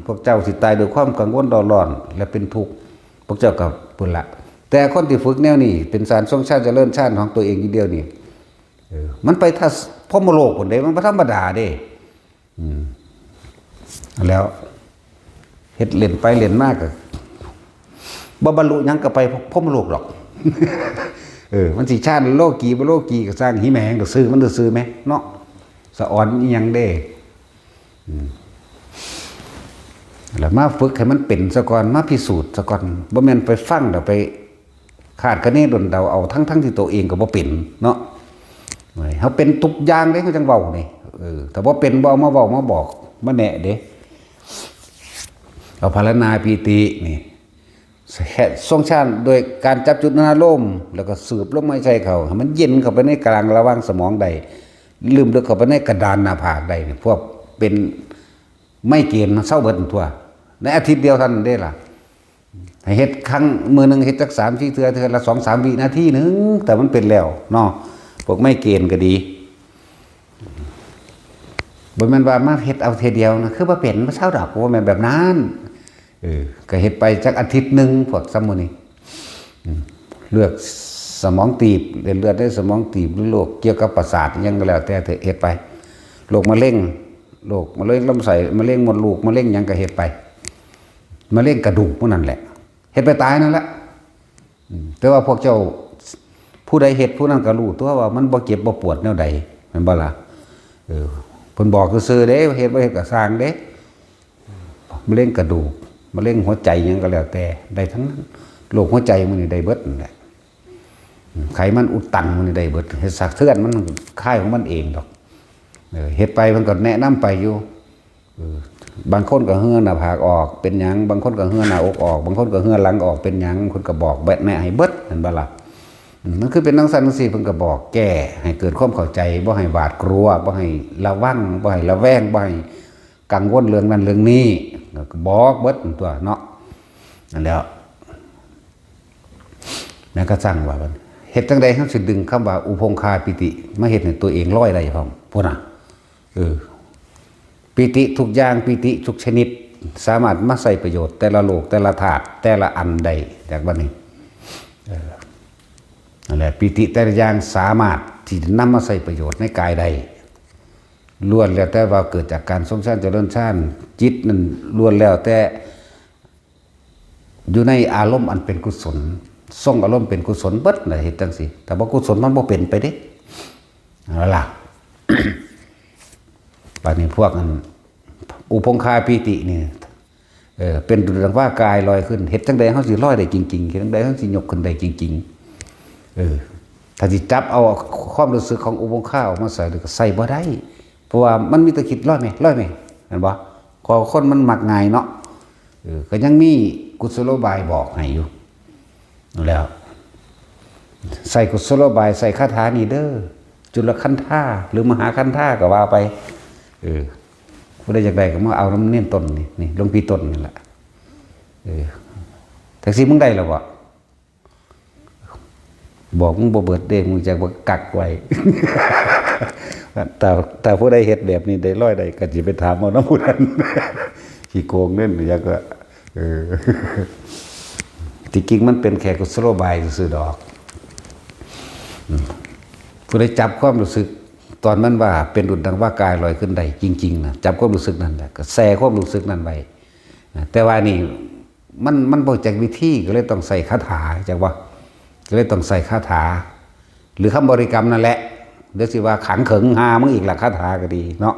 พวกเจ้าสิตายด้วยความกังวลร้อนและเป็นทุกข์พวกเจ้าก็พุ่นละแต่คนที่ฝึกแนวนี้เป็นสารทรงชาติเจริญชาติของตัวเองทีเดียวนี่มันไปถ้าพรหมโลกพุ่นเด้มันบ่ธรรมดาเด้แล้วเฮ็ดเล่นไปเล่นมากก็บ่บรรลุหยังก็ไปพรหมโลกหรอก มันสิชาติโลกีบ่โลกีก็สร้างหิแมงก็ซื้อมันซื่อๆแมั้เนาะสะอ่อนอีหยังเด้แล้วมาฝึกให้มันเป็นซะก่อนมาพิสูจน์ซะก่อนบ่แม่นไปฟังแล้วไปคาดคะเนดนเดาเอาทั้งที่ตัวเองก็บ่เป็นเนาะเฮาเป็นทุกอย่างเด้เขาจังเว้านี่ถ้าบ่เป็นบ่เอามาเว้ามาบอกมาแนะเด้เอาภารณาปีตินี่ทรงชาติโดยการจับจุดอารมณ์แล้วก็สืบลมหายใจเข้าให้มันเย็นเข้าไปในกลางระหว่างสมองใดลืมลึกเข้าไปในกระดานหน้าผากใดพวกเป็นไม่เกณฑ์เศร้าเบิดทั่วในอาทิตย์เดียวเท่านั้นได้ล่ะให้เฮ็ดครั้งมื้อนึงเฮ็ดจัก3-4เทื่อละ 2-3 วินาทีนึงแต่มันเป็นแล้วเนาะพวกไม่เกณฑ์ก็ดีบ่แม่นว่ามาเฮ็ดเอาเทื่อเดียวนะคือบ่เป็นบ่เศร้าดอกบ่แม่นแบบนั้นก็เฮ็ดไปจักอาทิตย์นึงพวกซ้ำมื้อนี้เลือก สมองตีบเลือดในสมองตีบหรือโรคเกี่ยวกับประสาทยังก็แล้วแต่เฮ็ดไปโรคมะเร็งลำไส้มะเร็งมดลูกมะเร็งยังก็เฮ็ดไปมะเร็งกระดูกพวกนั้นแหละเฮ็ดไปตายนั่นแหละแต่ว่าพวกเจ้าผู้ใดเฮ็ดผู้นั้นก็รู้ตัวว่ามันบ่เจ็บบ่ปวดแนวใดแม่นบ่ล่ะเพิ่นบอกซื่อๆเด้เฮ็ดบ่เฮ็ดก็สร้างเด้มะเร็งกระดูกมะเร็งหัวใจยังก็แล้วแต่ได้ทั้งโรคหัวใจมื้อนี้ได้เบิดนั่นแหละไขมันอุดตันมื้อนี้ได้เบิดเฮ็ดสักเทื่อนมันค่ายของมันเองดอกเฮ็ดไปมันก็แนะนำไปอยู่บางคนก็เฮือหน้าผากออกเป็นหยังบางคนก็เฮือหน้าอกออกบางคนก็เฮือหลังออกเป็นหยังคนก็บอกแนะให้เบิดนั่นบ่ล่ะมันคือเป็นจังซั่นจังซี่เพิ่นก็บอกแก้ให้เกิดความเข้าใจบ่ให้หวาดกลัวบ่ให้ระวังบ่ให้ระแวงบ่ให้กังวลเรื่องนั้นเรื่องนี้ก็บอกเบิดตัวเนาะนั่นแล้วนั่นก็สั่งว่าเฮ็ดจังใดเฮาสิดึงคำว่าอุพงคาปิติมาเฮ็ดให้ตัวเองลอยได้พร้อมพุ่นน่ะปิติทุกอย่างปิติทุกชนิดสามารถมาใส่ประโยชน์แต่ละโลกแต่ละธาตุแต่ละอันใดจากบัดนี้นั่นแหละปิติแต่ละอย่างสามารถที่จะนำมาใส่ประโยชน์ในกายใดล้วนแล้วแต่ว่าเกิดจากการทรงฌานเจริญฌานจิตนั้นล้วนแล้วแต่อยู่ในอารมณ์อันเป็นกุศลทรงอารมณ์เป็นกุศลเบิดน่ะเฮ็ดจังซี่แต่บ่กุศลมันบ่เป็นไปเด้นั่นล่ะ ป่านนี้พวกอุพงคาปิตินี่เป็นดุจดังว่ากายลอยขึ้นเฮ็ดจังใดเฮาสิลอยได้จริงๆเฮ็ดจังใดเฮาสิยกขึ้นได้จริงๆถ้าสิจับเอาความรู้สึกของอุพงคาออกมาใส่ก็ใส่บ่ได้เพราะว่ามันมีแต่คิดลอยไหมเห็นบ่คนมันมักง่ายเนาะก็ยังมีกุศโลบายบอกให้อยู่แล้วใส่กุศโลบายใส่คาถานี่เด้อจุลคันธาหรือมหาคันธาก็ว่าไปผู้ใดอยากได้ก็มาเอาน้ำเน้นต้นนี่หลวงพี่ต้นนี่แหละแต่สิมึงได้หรอวะบอกมึงบ่เบิดเด้มึงจะบ่กักไว้ แต่ผู้ใดเฮ็ดแบบนี้ได้ร้อยได้ก็สิไปถามเอาน้ำผู้นั้น ขี้โกงเล่นอยากก็ที่จริงมันเป็นแค่กุศโลบายซื่อดอกผู้ใดจับความรู้สึกตอนนั้นว่าเป็นดุจดังว่ากายลอยขึ้นได้จริงๆนะจับความรู้สึกนั่นแหละก็แซ่ความรู้สึกนั้นไว้แต่ว่านี่มันบ่จักวิธีก็เลยต้องใส่คาถาจักว่าก็เลยต้องใส่คาถาหรือคำบริกรรมนั่นแหละเดี๋ยวสิว่าขังเขิงหามึงอีกละคาถาก็ดีเนาะ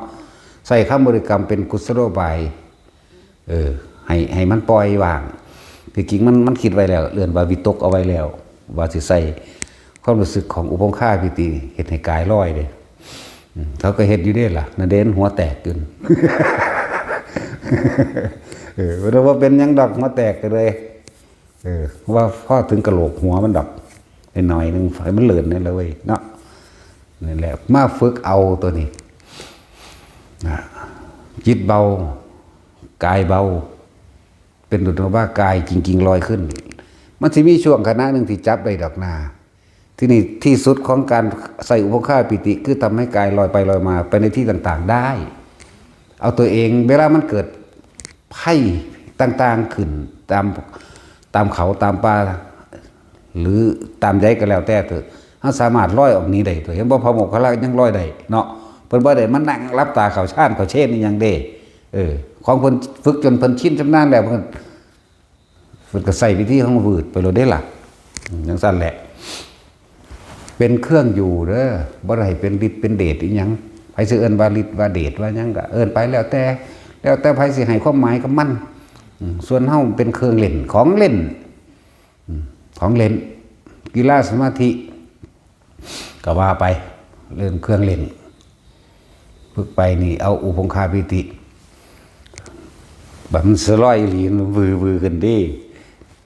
ใส่คำบริกรรมเป็นกุศโลบายให้มันปล่อยวางที่จริงมันคิดไว้แล้วเรือนว่าวิตกเอาไว้แล้วว่าสิใส่ความรู้สึกของอุปงคาปิติเฮ็ดให้กายลอยเด้เขาก็เฮ็ดอยู่เด้ล่ะน่ะเด่นหัวแตกขึ้นว่าเป็นหยังดอกหัวแตกกันเลยว่าพอถึงกะโหลกหัวมันดอกหน่อยนึงให้มันเลื่อนนั่นเลยเว้ยเนาะนี่แหละมาฝึกเอาตัวนี้จิตเบากายเบาเป็นดุจว่ากายจริงๆลอยขึ้นมันสิมีช่วงขณะหนึ่งที่จับได้ดอกนาที่นี่ที่สุดของการใส่อุปคาปิติคือทำให้กายลอยไปลอยมาไปในที่ต่างๆได้เอาตัวเองเวลามันเกิดไพ่ต่างๆขึ้นตามเขาตามป่าหรือตามใจก็แล้วแต่เถอะเขาสามารถลอยออกนี้ได้ตัวเห็นบ่พอหมกเขายังลอยได้เนาะเพิ่นบ่ได้มันนั่งรับตาเขาชาญเขาเช่นนี่ยังเด้ของเพิ่นฝึกจนเพิ่นชินชำนาญแล้วเพิ่นก็ใส่วิธีของวืดไปเลยได้ล่ะจังซั่นแหละเป็นเครื่องอยู่เด้อบ่ได้เป็นฤทธิ์เป็นเดชอีหยังไผสิเอิ้นว่าฤทธิ์ว่าเดชว่าหยังก็เอิ้นไปแล้วแต่ไผสิให้ความหมายกับมันส่วนเฮาเป็นเครื่องเล่นของเล่นกีฬาสมาธิก็ว่าไปเรื่องเครื่องเล่นฝึกไปนี่เอาอุปงคาปิติแบบมันสลอยอีหลีมันวือขึ้นดิ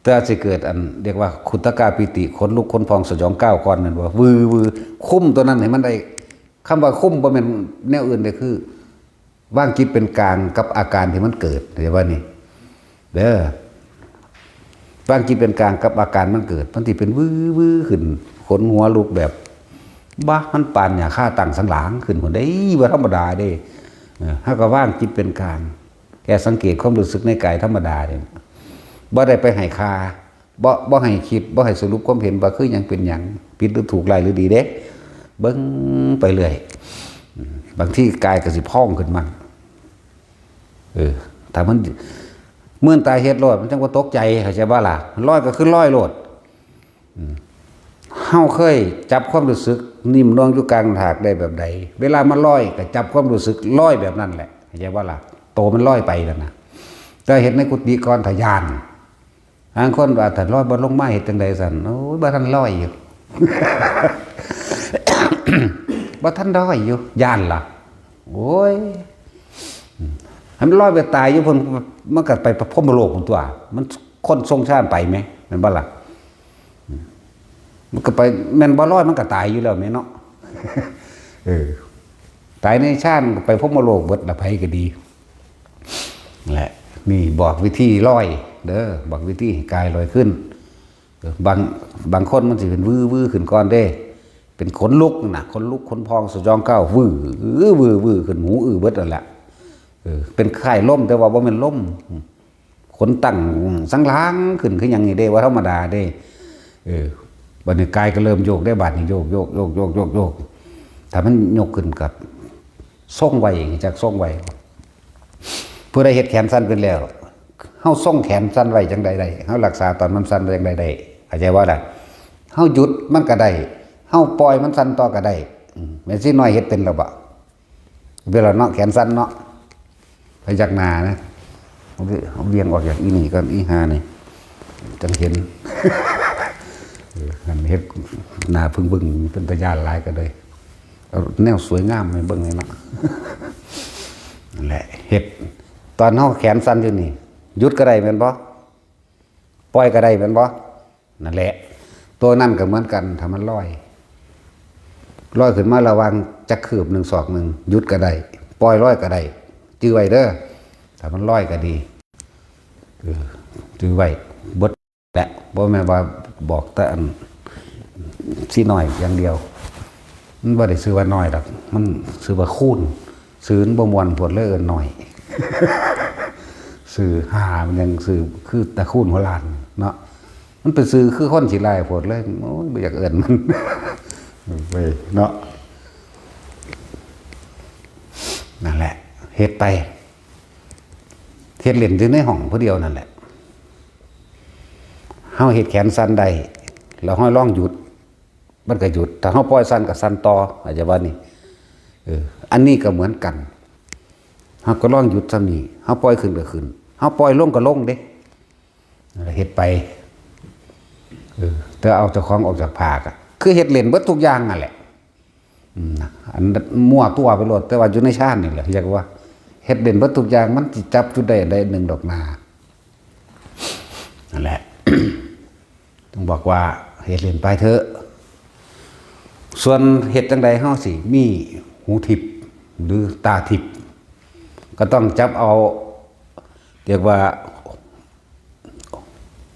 ถ้าจะเกิดอันเรียกว่าขุตกาปิติขนลุกขนพองสยองก้าวก่อนนั่นว่าวือคุ้มตัวนั้นให้มันได้คำว่าคุ้มบ่แม่นแนวอื่นเลยคือว่างจิตเป็นกลางกับอาการที่มันเกิดเดี๋ยวว่านี่เด้อว่างจิตเป็นกลางกับอาการมันเกิดมันสิเป็นวือขึ้นขนหัวลุกแบบบ้ามันปานอย่าฆ่าตั้งสันหลังขึ้นคนได้บ่ธรรมดาเด้ถ้าก็ว่างจิตเป็นกลางแกสังเกตความรู้สึกในกายธรรมดาเนี่ยบ่ได้ไปให้คา บ่ให้คิดบ่ให้สรุปความเห็นว่าคือหยังเป็นหยังผิดหรือถูกไรหรือดีเด้เบิ่งไปเรื่อยบางที่กายก็สิพองขึ้นมั่งถ้ามันเมื่อตายเฮ็ดโลดมันจังบ่ตกใจเข้าใจบ่ล่ะลอยก็คือลอยโลดเฮาเคยจับความรู้สึกนิ่มนวลอยู่กลางถากได้แบบใดเวลามันลอยก็จับความรู้สึกลอยแบบนั้นแหละเข้าใจบ่ล่ะโตมันลอยไปแล้วนะแต่เห็นในกุฏิก่อนทะยานบางคนว่าถ้าลอยบ่ลงมาเฮ็ดจังได๋ซั่นโอ้ยบ่ทันลอยอยู่ บ่ทันลอยอยู่ย่านล่ะโอ้ยให้มันลอยไปตายอยู่เพิ่นมันก็ไปพรหมโลกพุ่นตัวมันคนทรงชาติไปมั้ยแม่นบ่ล่ะมันก็ไปแม่นบ่ลอยมันก็ตายอยู่แล้วแม่เนาะ ตายในชาติไปพรหมโลกเบิดละไผก็ดีแหละนี่บอกวิธีลอยเด้อบอกวิธีกายลอยขึ้นบางคนมันสิเป็นวื้อขึ้นก่อนเด้เป็นขนลุกน่ะขนลุกขนพองสยองก้าววื้อขึ้นหูเบิดนั่นแหละเป็นไข้ล่มแต่ว่าบ่แม่นล่มขนตั้งสังล้างขึ้นคือหยังนี่เด้ว่าธรรมดาเด้บัดนี้กายก็เริ่มโยกได้บาดนี้โยกถ้ามันยกขึ้นกับส่งไว้จากส่งไว้ผู้ใดเฮ็ดแขนสั้นเป็นแล้วเฮาส่งแขนสั้นไว้จังใดได้เฮารักษาตอนมันสั้นจังใดได้เข้าใจว่าล่ะเฮาหยุดมันก็ได้เฮาปล่อยมันสั้นต่อก็ได้แม่นสิน้อยเฮ็ดเป็นแล้วบ่เวลาเนาะแขนสั้นเนาะไปจากหน้านะเอาเวียงออกจากอีนี่ก่อนอีหานี่จังเห็นนั่นเฮ็ดหน้าพึ่งเป็นตาย่านหลายก็เลยเอาแนวสวยงามให้เบิ่งเลยเนาะนั่นแหละเฮ็ดตอนเฮาแขนสั้นอยู่นี่หยุดก็ได้แม่นบ่ปล่อยก็ได้แม่นบ่นั่นแหละตัวนั่นก็เหมือนกันถ้ามันลอยขึ้นมาระวังจักคืบ1ศอก1หยุดก็ได้ปล่อยลอยก็ได้จื้อไว้เด้อถ้ามันลอยก็ดีจื้อไว้เบิดแหละบ่แม่นว่าบอกแต่อันสิน้อยอย่างเดียวมันบ่ได้ชื่อว่าน้อยดอกมันชื่อว่าคูณซื่นบ่ม่วนพวดเลยเอิ้นน้อย สื่อหามันยังสื่อคือตะคูนหัวลานเนาะมันเป็นสื่อคือคนสิลายโพดเลยโอ้ยบ่อยากเอิ้นมัน เว้ยเนาะนั่นแหละเฮ็ดไปเฮ็ดเล่นอยู่ในห้องผู้เดียวนั่นแหละเฮาเฮ็ดแขนสั้นได้แล้วเฮาลองหยุดมันก็หยุดถ้าเฮาปล่อยสั้นก็สั้นต่ออาจจะว่านี่อันนี้ก็เหมือนกันเฮาก็ลองหยุดซะนี่เฮาปล่อยขึ้นก็ขึ้นเฮาปล่อยลงก็ลงเด้เฮ็ดไปแต่เอาเจ้าของออกจากภาคอะคือเฮ็ดเล่นเบิดทุกอย่างนั่นแหละอันมั่วตัวไปโลดแต่ว่าอยู่ในชาตินี่แหละเรียกว่าเฮ็ดเล่นเบิดทุกอย่างมันสิจับจุดได้1ดอกนานั่นแหละ ต้องบอกว่าเฮ็ดเล่นไปเถอะส่วนเฮ็ดจังใดเฮาสิมีหูทิพย์หรือตาทิพย์ก็ต้องจับเอาเรียกว่า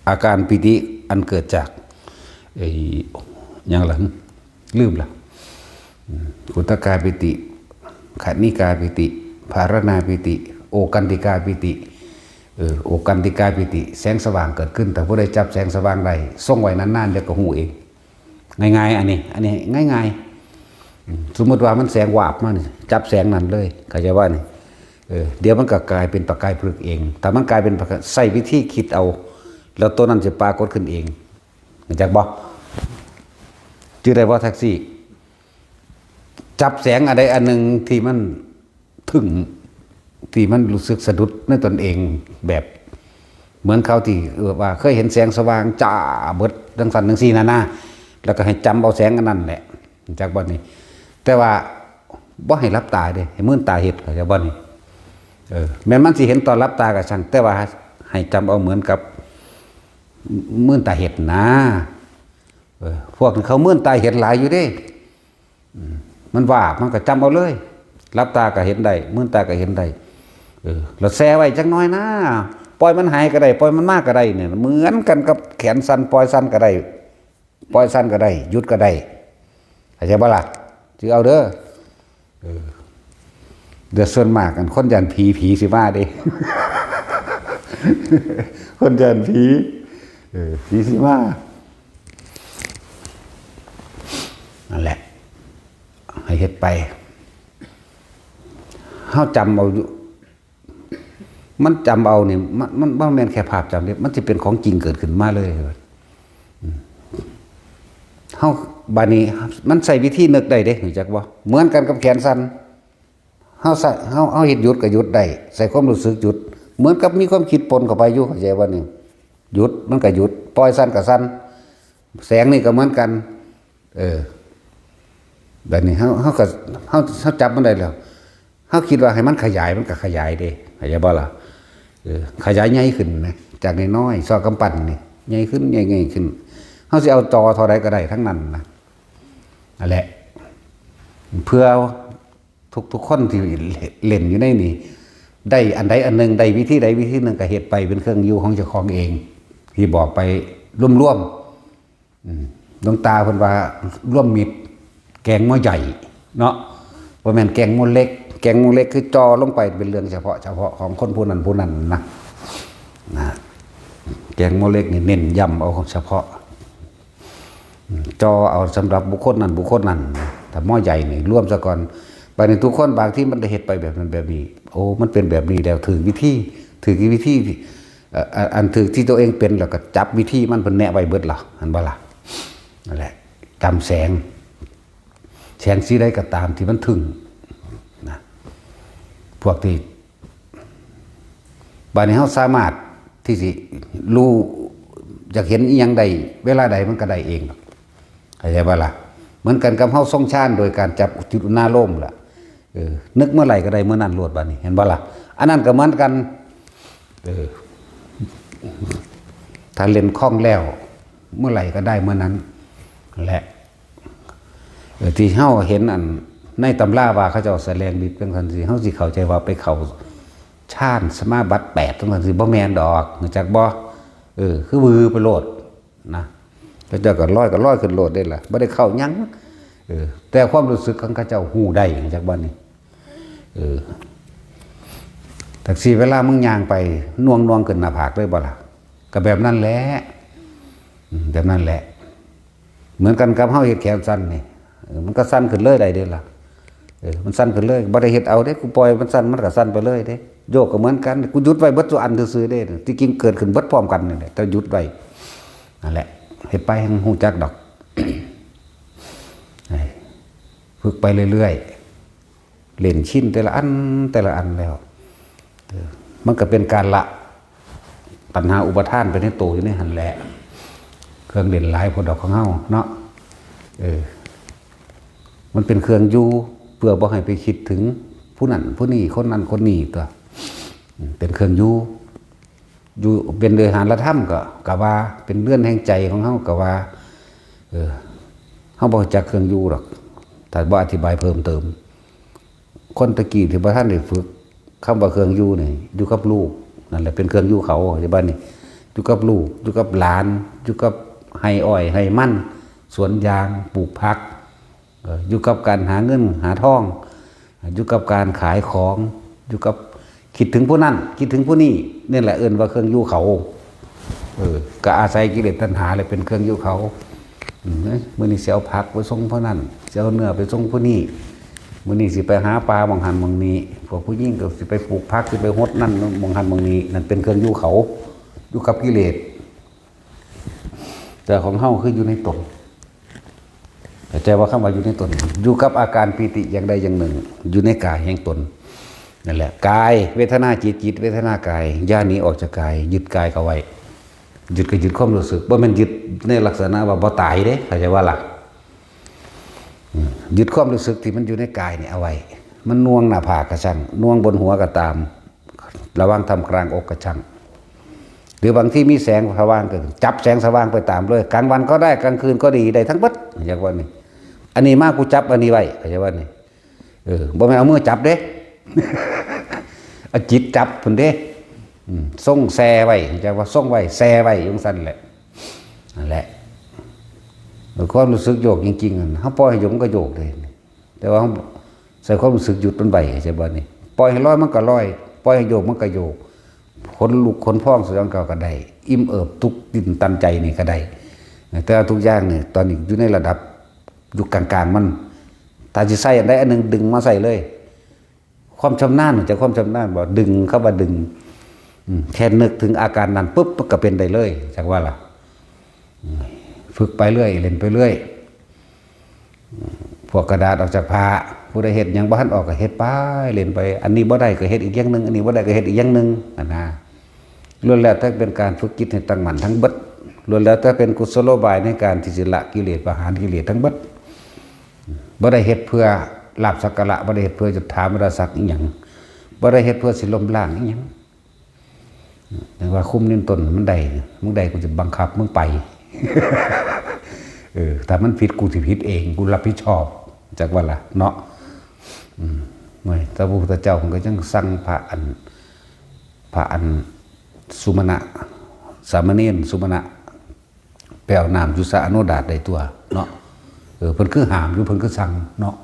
อาการปิติอันเกิดจากอย่างหลังลืมละขุตกายปิติขันนิกายปิติภารณาปิติโอกันติกายปิติโอกันติกายปิติแสงสว่างเกิดขึ้นแต่ผู้ใดจับแสงสว่างใดส่งไว้นานๆเดี๋ยวก็หูเองง่ายๆอันนี้ง่ายๆสมมติว่ามันแสงวาบมานี่จับแสงนั้นเลยเข้าใจว่านี่เดี๋ยวมันก็กลายเป็นประกายพลึกเองแต่มันกลายเป็นใส่วิธีคิดเอาแล้วตัวนั้นจะปรากฏขึ้นเองเข้าใจบ่จื่อได้ว่าแท็กซี่จับแสงอะไรอันหนึ่งที่มันถึงที่มันรู้สึกสะดุดในตนเองแบบเหมือนเขาที่ว่าเคยเห็นแสงสว่างจ้าเบิดดังสันดังซีนะแล้วก็ให้จำเอาแสงอันนั้นแหละจากบ่นี้แต่ว่าบ่ให้รับตาเด้ให้มื่นตาเห็ดเข้าใจบ่นี้แม้มันสิเห็นตอนรับตากับช่างแต่ว่าให้จำเอาเหมือนกับมื่นตาเห็ดนะพวกเขามื่นตาเห็ดหลายอยู่เด้มันว่ามันก็จำเอาเลยรับตาก็เห็นได้มื่นตาก็เห็นได้เราแซ่ไว้จักน้อยนะปล่อยมันหายก็ได้ปล่อยมันมากก็ได้เนี่ยเหมือนกันกับแขนสั้นปล่อยสั้นก็ได้ปล่อยสั้นก็ได้หยุดก็ได้เข้าใจบ่ล่ะจือเอาเด้อเดือดส่วนมากกันคนยันผีสิมาเด้ คนยันผี ผีสิมานั่นแหละให้เฮ็ดไปเฮาจำเอาอยู่มันจำเอาเนี่ยมันบ่แม่นแค่ภาพจำเนี่ยมันสิเป็นของจริงเกิดขึ้นมาเลยเฮาบานี้มันใส่วิธีนึกได้เด้รู้จักบ่เหมือนกันกับแขนสั่นเฮาเฮ็ดหยุดก็หยุดได้ใส่ความรู้สึกหยุดเหมือนกับมีความคิดปนเข้าไปอยู่เข้าใจบ่นี่หยุดมันก็หยุดปล่อยสั่นก็สั่นแสงนี่ก็เหมือนกันแบบนี้เฮาจับมันได้แล้วเฮาคิดว่าให้มันขยายมันก็ขยายเด้เข้าใจบ่ล่ะขยายใหญ่ขึ้นนะจากน้อยๆซอกกำปั้นนี่ใหญ่ขึ้นใหญ่ขึ้นเฮาสิเอาจอเท่าใดก็ได้ทั้งนั้นนะนั่นแหละเพื่อทุกคนที่เล่นอยู่ในนี่ได้อันใดอันหนึ่งได้วิธีใดวิธีหนึ่งก็เฮ็ดไปเป็นเครื่องอยู่ของเจ้าของเองที่บอกไปร่วมๆดวงตาเพิ่นว่าร่วมมิตรแกงหม้อใหญ่เนาะบ่แม่นแกงหม้อเล็กแกงหม้อเล็กคือจอลงไปเป็นเรื่องเฉพาะของคนผู้นั้นนะแกงหม้อเล็กนี่เน้นย้ำเอาเฉพาะจอเอาสำหรับบุคคลนั้นแต่หม้อใหญ่นี่ร่วมซะก่อนบางทีทุกคนบางที่มันได้เฮ็ดไปแบบนั้นแบบนี้โอ้มันเป็นแบบนี้แล้วถือวิธีอันถือที่ตัวเองเป็นแล้วก็จับวิธีมันเพิ่นแนะไว้เบิดล่ะอันบ่ล่ะนั่นแหละจำแสงสีใดก็ตามที่มันถึงนะพวกที่บางทีเฮาสามารถที่สิรู้อยากเห็นอีหยังใดเวลาใดมันก็ได้เองเข้าใจบ่ล่ะเหมือนกันกับเฮาทรงฌานโดยการจับจุดหน้าโลมล่ะนึกเมื่อไหร่ก็ได้เมื่อนั้นโลดบัดนี้เห็นบ่ล่ะอันนั้นก็เหมือนกันถ้าเล่นคล่องแล้วเมื่อไหร่ก็ได้เมื่อนั้นแหละที่เฮาเห็นอันในตำราว่าเขาเจ้าแสดงฤทธิ์เป็นซั่นสิเฮาสิเข้าใจว่าไปเข้าฌานสมาบัติ8จังซั่นสิบ่แม่นดอกรู้จักบ่คือวือไปโลดนะพระเจ้าก็ลอยขึ้นโลดได้ล่ะบ่ได้เข้าหยังแต่ความรู้สึกของเขาเจ้าฮู้ได้จากบ่นี่แต่สิเวลามึงย่างไปน่วงขึ้นหน้าผากเลยบ่ล่ะก็แบบนั้นแหละแบบนั้นแหละเหมือนกันกับเฮาเฮ็ดแขนสั้นนี่มันก็สั้นขึ้นเลยได้เด้ล่ะมันสั้นขึ้นเลยบ่ได้เฮ็ดเอาเด้กูปล่อยมันสั้นมันก็สั้นไปเลยเด้โยกก็เหมือนกันกูหยุดไว้เบิดตัวอันซื่อๆเด้ที่จริงเกิดขึ้นเบิดพร้อมกันนี่แหละแต่หยุดไว้นั่นแหละเฮ็ดไปให้ฮู้จักดอกฝึกไปเรื่อยๆเล่นชิ้นแต่ละอันแล้วมันก็เป็นการละปัญหาอุปทานไปในตัวอยู่ในหันแหละเครื่องเล่นหลายพอดอกของเฮาเนาะมันเป็นเครื่องอยู่เพื่อบ่ให้ไปคิดถึงผู้นั้นผู้นี้คนนั้นคนนี้ตัวเป็นเครื่องอยู่เป็นเรือนหาธรรมก็ว่าเป็นเรือนแห่งใจของเฮาก็ว่าเฮาบ่จักเครื่องอยู่หรอกถ้าบ่อธิบายเพิ่มเติมคนตะกี้ที่บ่ทันได้ฝึกคำว่าเครื่องอยู่นี่อยู่กับลูกนั่นแหละเป็นเครื่องอยู่เขาที่บ้านนี่อยู่กับลูกอยู่กับหลานอยู่กับไร่อ้อยไร่มันสวนยางปลูกผักอยู่กับการหาเงินหาทองอยู่กับการขายของอยู่กับคิดถึงผู้นั้นคิดถึงผู้นี้นี่แหละเอิ้นว่าเครื่องอยู่เขาก็อาศัยกิเลสตัณหาเลยเป็นเครื่องอยู่เขามื้อนี้สิเอาผักไปส่งผู้นั้นสิเอาเนื้อไปส่งผู้นี้มื้อนี้สิไปหาปลาหม่องหันหม่องนี้พวกผู้หญิงก็สิไปปลูกผักสิไปฮดนั่นหม่องหันหม่องนี้นั่นเป็นเครื่องอยู่เขาอยู่กับกิเลสแต่ของเฮาคืออยู่ในตนแต่ใจว่าคำว่าอยู่ในตนอยู่กับอาการปีติอย่างใดอย่างหนึ่งอยู่ในกายแห่งตนนั่นแหละกายเวทนาจิตเวทนากายย่าหนีออกจากกายยึดกายเข้าไว้ยึดก็ยึดความรู้สึกบ่แม่นยึดในลักษณะว่าบ่ตายเด้เข้าใจว่าล่ะยึดความรู้สึกที่มันอยู่ในกายนี่เอาไว้มันน่วงหน้าผากก็ช่างน่วงบนหัวก็ตามระวังทำกลางอกก็ช่างหรือบางที่มีแสงสว่างก็จับแสงสว่างไปตามเลยกลางวันก็ได้กลางคืนก็ดีได้ทั้งเบิดอย่างว่านี่อันนี้มากกูจับอันนี้ไว้เข้าใจว่านี่บ่แม่นเอามือจับเด้ เอาจิตจับพุ่นเด้ส่งแซ่ไว้จังว่าส่งไว้แซ่ไว้จังซั่นแหละนั่นแหละความรู้สึกโยกจริงๆเฮาปล่อยให้โยกมันก็โยกเลยแต่ว่าใส่ความรู้สึกหยุดมันไว้เข้าใจบ่นี่ปล่อยให้ลอยมันก็ลอยปล่อยให้โยกมันก็โยก คนลุกคนพ้องสุดยอดก็ได้อิ่มเอิบทุกดินตันใจนี่ก็ได้แต่ทุกอย่างนี่ตอนนี้อยู่ในระดับอยู่กลางๆมันถ้าจะใส่อันใดอันหนึ่งดึงมาใส่เลยความชำนาญจะความชำนาญบอกดึงเข้ามาดึงแค่นึกถึงอาการนั้นปุ๊บก็เป็นได้เลยจากว่าล่ะฝึกไปเรื่อยเล่นไปเรื่อยพวกกระดาษออกจากผ้าผู้ใดเฮ็ดยังบ้านออกก็เฮ็ดไปเล่นไปอันนี้บ่ได้ก็เฮ็ดอีกอย่างนึงอันนี้บ่ได้ก็เฮ็ดอีกอย่างนึงนะล้วนแล้วแต่เป็นการฝึกจิตให้ตั้งมั่นทั้งเบิดล้วนแล้วแต่เป็นกุศโลบายในการที่จะละกิเลสประหารกิเลสทั้งเบิดบ่ได้เฮ็ดเพื่อลาภสักการะบ่ได้เฮ็ดเพื่อจะถามราศักดิ์อีหยังบ่ได้เฮ็ดเพื่อสิล้มล้างอีหยังแต่ว่าคุ้มนิ้นต้นมันได้มึงได้กูจะบังคับมึงไปแต่มันผิดกูสิผิดเองกูรับผิดชอบจากว่าล่ะเนาะไม่พระพุทธเจ้าผมก็ยังสั่งพระอันสุมาณะสามเณรสุมาณะแปลวน้ำยุสะอนุดาตได้ตัวเนาะเพิ่นคือหามอยู่เพิ่นคือสั่งเนาะ